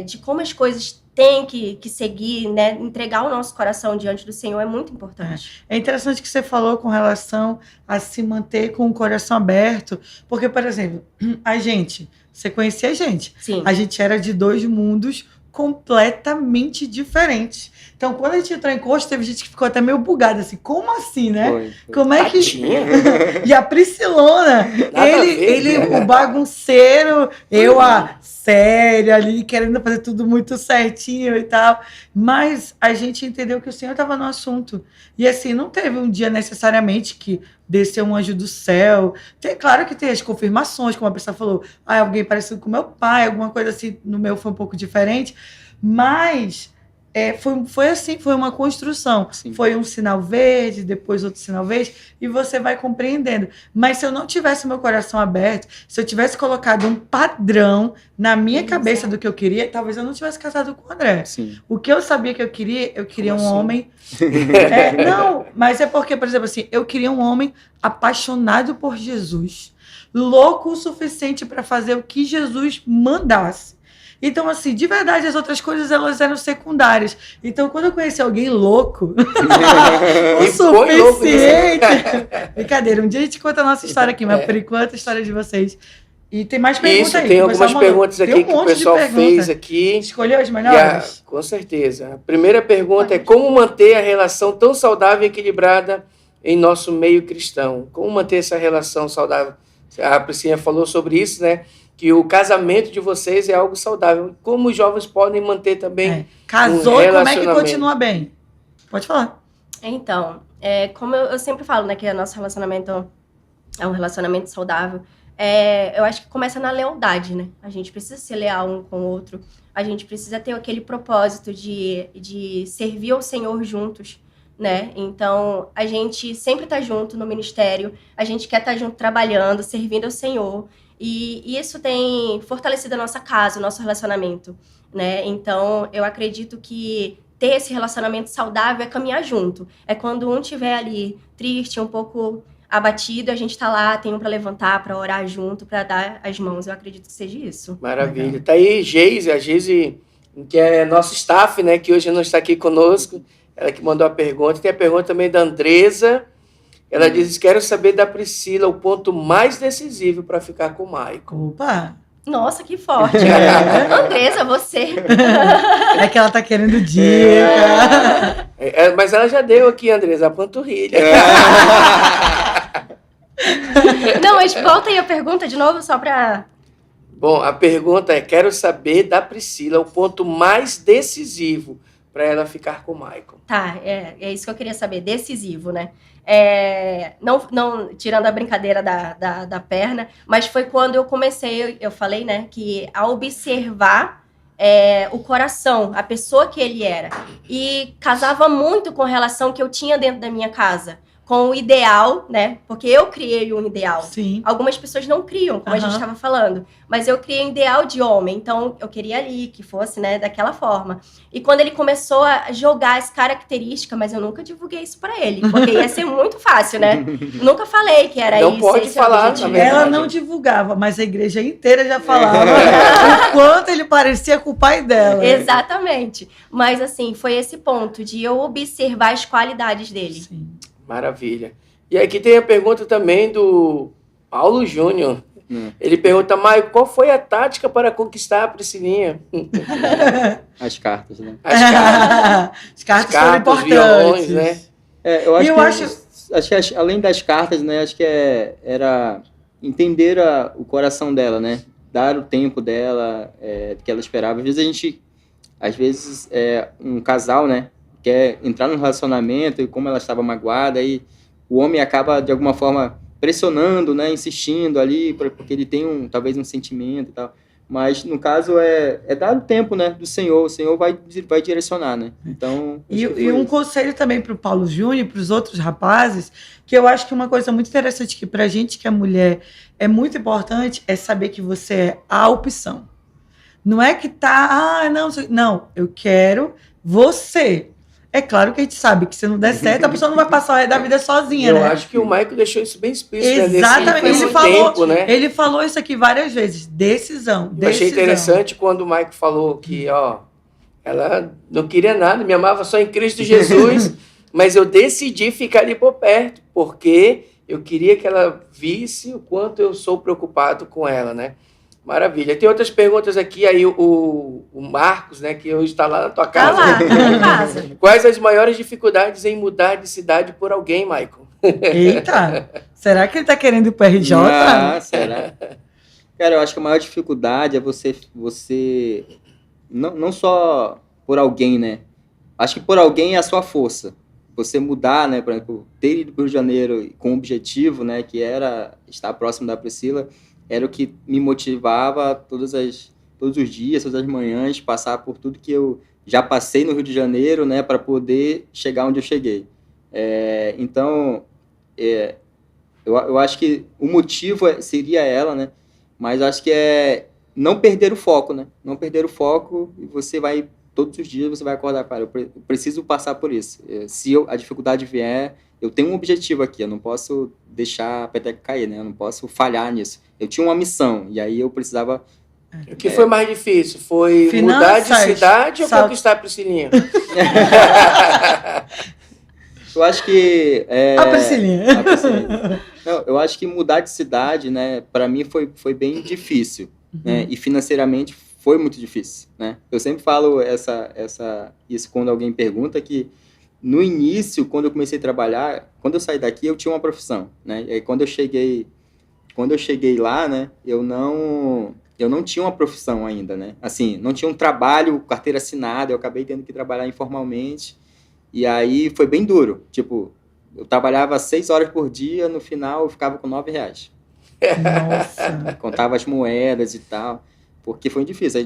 de como as coisas têm que seguir, né? Entregar o nosso coração diante do Senhor é muito importante. É interessante que você falou com relação a se manter com o coração aberto, porque, por exemplo, você conhecia Sim. a gente era de dois mundos completamente diferentes. Então, quando a gente entrou em Coxa, teve gente que ficou até meio bugada, assim, como assim, né? Foi. Como é que... Tadinha. E a Priscilona, Nada a ver. ele o bagunceiro, eu a séria ali, querendo fazer tudo muito certinho e tal. Mas a gente entendeu que o Senhor estava no assunto. E assim, não teve um dia necessariamente que desceu um anjo do céu. Claro que tem as confirmações, como a pessoa falou, alguém parecido com meu pai, alguma coisa assim, no meu foi um pouco diferente. Mas... foi assim, foi uma construção. Sim. Foi um sinal verde, depois outro sinal verde, e você vai compreendendo. Mas se eu não tivesse meu coração aberto, se eu tivesse colocado um padrão na minha cabeça do que eu queria, talvez eu não tivesse casado com o André. Sim. O que eu sabia que eu queria Como um assim? homem... não, mas é porque, por exemplo, assim, eu queria um homem apaixonado por Jesus, louco o suficiente para fazer o que Jesus mandasse. Então, assim, de verdade, as outras coisas, elas eram secundárias. Então, quando eu conheci alguém louco, o E foi louco suficiente... Brincadeira, um dia a gente conta a nossa história aqui, mas por enquanto a história de vocês. E tem mais perguntas Isso, aí. tem que o algumas pessoal mandou. perguntas aqui Tem que o monte de pessoal pergunta. fez aqui. Escolheu as E melhores? com certeza. A primeira pergunta é como manter a relação tão saudável e equilibrada em nosso meio cristão? Como manter essa relação saudável? A Priscila falou sobre isso, né? Que o casamento de vocês é algo saudável. Como os jovens podem manter também Casou um e como é que relacionamento? continua bem? Pode falar. Então, como eu sempre falo, né, que o nosso relacionamento é um relacionamento saudável, eu acho que começa na lealdade, né? A gente precisa ser leal um com o outro, a gente precisa ter aquele propósito de servir ao Senhor juntos, né? Então, a gente sempre tá junto no ministério, a gente quer estar junto trabalhando, servindo ao Senhor, e isso tem fortalecido a nossa casa, o nosso relacionamento, né? Então, eu acredito que ter esse relacionamento saudável é caminhar junto. É quando um estiver ali triste, um pouco abatido, a gente tá lá, tem um para levantar, para orar junto, para dar as mãos. Eu acredito que seja isso. Maravilha. Legal. Tá aí a Geise, que é nosso staff, né, que hoje não está aqui conosco, ela que mandou a pergunta. Tem a pergunta também da Andresa. Ela diz: quero saber da Priscila o ponto mais decisivo para ficar com o Maicon. Opa! Nossa, que forte. Andressa, você. É que ela tá querendo dica. Mas ela já deu aqui, Andresa, a panturrilha. Não, mas volta aí a pergunta de novo, só pra... Bom, a pergunta é: quero saber da Priscila o ponto mais decisivo para ela ficar com o Maicon. Tá, é isso que eu queria saber, decisivo, né? Não tirando a brincadeira da perna, mas foi quando eu comecei, eu falei, né, que a observar o coração, a pessoa que ele era. E casava muito com a relação que eu tinha dentro da minha casa, com o ideal, né? Porque eu criei um ideal. Sim. Algumas pessoas não criam, como a gente estava falando. Mas eu criei um ideal de homem. Então, eu queria ali que fosse, né, daquela forma. E quando ele começou a jogar as características, mas eu nunca divulguei isso pra ele. Porque ia ser muito fácil, né? Nunca falei que era Não isso. pode esse falar, objetivo. na verdade. Ela não divulgava, mas a igreja inteira já falava o quanto ele parecia com o pai dela. Exatamente. Mas, assim, foi esse ponto de eu observar as qualidades dele. Sim. Maravilha. E aqui tem a pergunta também do Paulo Júnior. Ele pergunta: Maicon, qual foi a tática para conquistar a Priscilinha? As cartas, né? As cartas. As cartas foram cartas, importantes. violões, né? Eu acho que além das cartas, né, acho que era entender o coração dela, né? Dar o tempo dela, que ela esperava. Às vezes, um casal, né, quer entrar num relacionamento e como ela estava magoada, aí o homem acaba, de alguma forma, pressionando, né, insistindo ali, porque ele tem talvez um sentimento e tal. Mas, no caso, é dar o tempo, né, do Senhor. O Senhor vai direcionar, né? Então, E um conselho também para o Paulo Júnior e para os outros rapazes, que eu acho que uma coisa muito interessante que para a gente que é mulher é muito importante, é saber que você é a opção. Não é que não, eu quero você. É claro que a gente sabe que se não der certo, a pessoa não vai passar o resto da vida sozinha, Eu né? acho que o Maicon deixou isso bem explícito. Exatamente. Né? Ele falou, tempo, né? ele falou isso aqui várias vezes. Decisão. Eu achei interessante quando o Maicon falou que, ela não queria nada, me amava só em Cristo Jesus, mas eu decidi ficar ali por perto, porque eu queria que ela visse o quanto eu sou preocupado com ela, né? Maravilha. Tem outras perguntas aqui, aí o Marcos, né, que hoje está lá na tua casa. Tá lá, em casa. Quais as maiores dificuldades em mudar de cidade por alguém, Maicon? Eita, será que ele tá querendo ir pro RJ? Será? Cara, eu acho que a maior dificuldade é você não só por alguém, né? Acho que por alguém é a sua força. Você mudar, né? Por exemplo, ter ido para o Rio de Janeiro com um objetivo, né? Que era estar próximo da Priscila, era o que me motivava todos os dias, todas as manhãs, passar por tudo que eu já passei no Rio de Janeiro, né? Para poder chegar onde eu cheguei. Então, eu acho que o motivo seria ela, né? Mas acho que é não perder o foco, né? Não perder o foco e você vai, todos os dias, você vai acordar, cara, eu preciso passar por isso. Se a dificuldade vier, eu tenho um objetivo aqui, eu não posso deixar a peteca cair, né? Eu não posso falhar nisso. Eu tinha uma missão, e aí eu precisava... O que foi mais difícil? Foi mudar de cidade ou conquistar a Priscilinha? Eu acho que... A Priscilinha. Não, eu acho que mudar de cidade, né, para mim foi bem difícil, né, e financeiramente foi muito difícil, né. Eu sempre falo isso quando alguém pergunta, que no início, quando eu comecei a trabalhar, quando eu saí daqui, eu tinha uma profissão, né, e aí quando eu cheguei lá, né, eu não tinha uma profissão ainda, né, assim, não tinha um trabalho, carteira assinada, eu acabei tendo que trabalhar informalmente, e aí foi bem duro, tipo, eu trabalhava 6 horas por dia, no final eu ficava com R$9. Nossa. Contava as moedas e tal, porque foi difícil.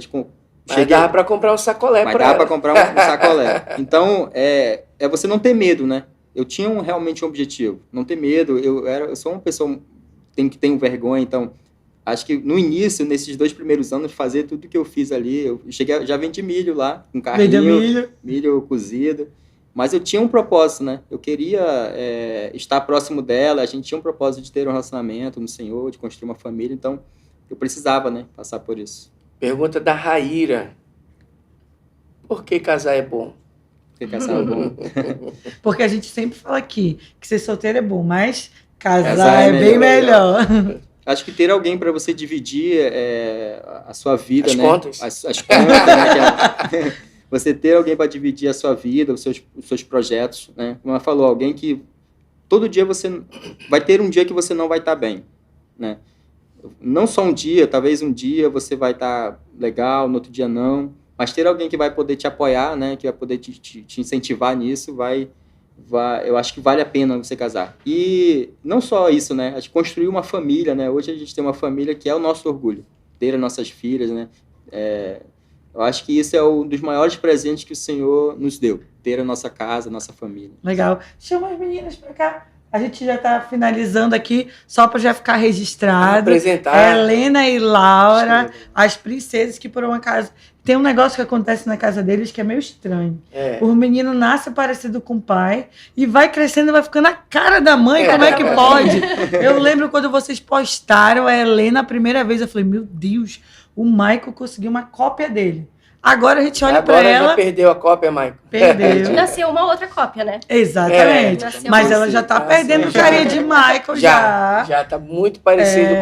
Mas dava para comprar um sacolé para ela. Mas dava para comprar um sacolé. Então, é você não ter medo, né? Eu tinha realmente um objetivo, não ter medo. Eu sou uma pessoa que tenho vergonha, então acho que no início, nesses 2 primeiros anos, fazer tudo que eu fiz ali, eu cheguei, já vendi milho lá, com carrinho, milho cozido, mas eu tinha um propósito, né? Eu queria estar próximo dela, a gente tinha um propósito de ter um relacionamento no Senhor, de construir uma família, então eu precisava, né, passar por isso. Pergunta da Raíra. Por que casar é bom? Porque casar é bom. Porque a gente sempre fala aqui que ser solteiro é bom, mas casar é bem melhor. Acho que ter alguém para você dividir a sua vida, as né? Contas. As contas, né? Você ter alguém para dividir a sua vida, os seus projetos, né? Como ela falou, alguém que todo dia você vai ter um dia que você não vai estar bem, né? Não só um dia, talvez um dia você vai estar legal, no outro dia não, mas ter alguém que vai poder te apoiar, né? Que vai poder te incentivar nisso, eu acho que vale a pena você casar. E não só isso, né? Acho que construir uma família, né? Hoje a gente tem uma família que é o nosso orgulho, ter as nossas filhas, né? Eu acho que isso é um dos maiores presentes que o Senhor nos deu, ter a nossa casa, a nossa família. Legal. Chama as meninas pra cá. A gente já está finalizando aqui, só para já ficar registrado. Apresentar. Helena e Laura, as princesas que por um acaso... Tem um negócio que acontece na casa deles que é meio estranho. O menino nasce parecido com o pai e vai crescendo e vai ficando a cara da mãe. Como é que pode? Eu lembro quando vocês postaram a Helena a primeira vez, eu falei, meu Deus, o Michael conseguiu uma cópia dele. Agora a gente olha para ela... Agora já perdeu a cópia, Michael. Perdeu. Nasceu uma outra cópia, né? Exatamente. Mas ela já tá perdendo carinha de Michael já. Já tá muito parecido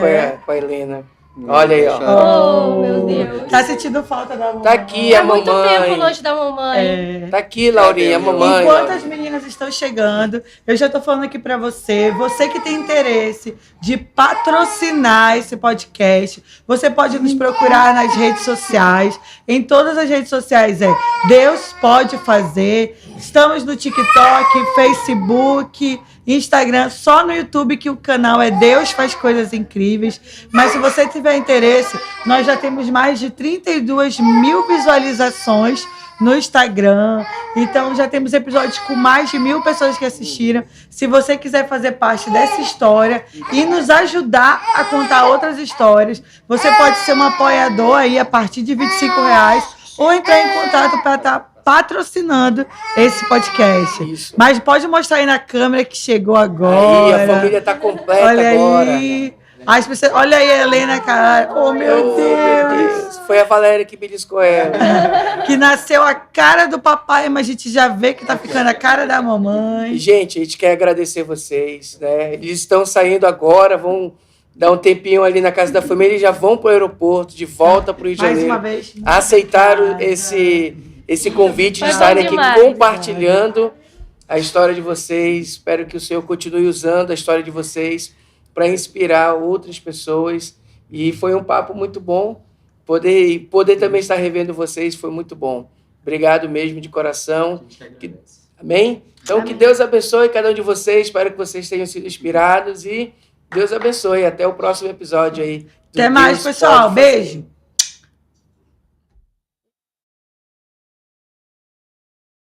com a Helena. Olha aí, ó. Oh, meu Deus. Tá sentindo falta da mamãe. Tá aqui a mamãe. Muito tempo longe da mamãe. Tá aqui, Laurinha, a mamãe. Enquanto as meninas estão chegando, eu já tô falando aqui pra você que tem interesse de patrocinar esse podcast, você pode nos procurar nas redes sociais. Em todas as redes sociais Deus Pode Fazer. Estamos no TikTok, Facebook, Instagram, só no YouTube que o canal é Deus Faz Coisas Incríveis. Mas se você tiver interesse, nós já temos mais de 32 mil visualizações no Instagram. Então já temos episódios com mais de 1.000 pessoas que assistiram. Se você quiser fazer parte dessa história e nos ajudar a contar outras histórias, você pode ser um apoiador aí a partir de R$25 ou entrar em contato para estar patrocinando esse podcast. Isso. Mas pode mostrar aí na câmera que chegou agora. Aí, a família tá completa olha agora. Aí. As pessoas, olha aí a Helena, cara. Oh, meu Deus. Foi a Valéria que beliscou ela. Que nasceu a cara do papai, mas a gente já vê que tá ficando a cara da mamãe. E, gente, a gente quer agradecer vocês, né? Eles estão saindo agora, vão dar um tempinho ali na casa da família e já vão pro aeroporto, de volta pro Rio de Janeiro. Mais uma vez. Aceitaram esse convite de estarem aqui compartilhando a história de vocês. Espero que o Senhor continue usando a história de vocês para inspirar outras pessoas. E foi um papo muito bom. Poder também estar revendo vocês foi muito bom. Obrigado mesmo, de coração. Amém? Então, Amém. Que Deus abençoe cada um de vocês. Espero que vocês tenham sido inspirados. E Deus abençoe. Até o próximo episódio aí. Até mais, pessoal. Beijo.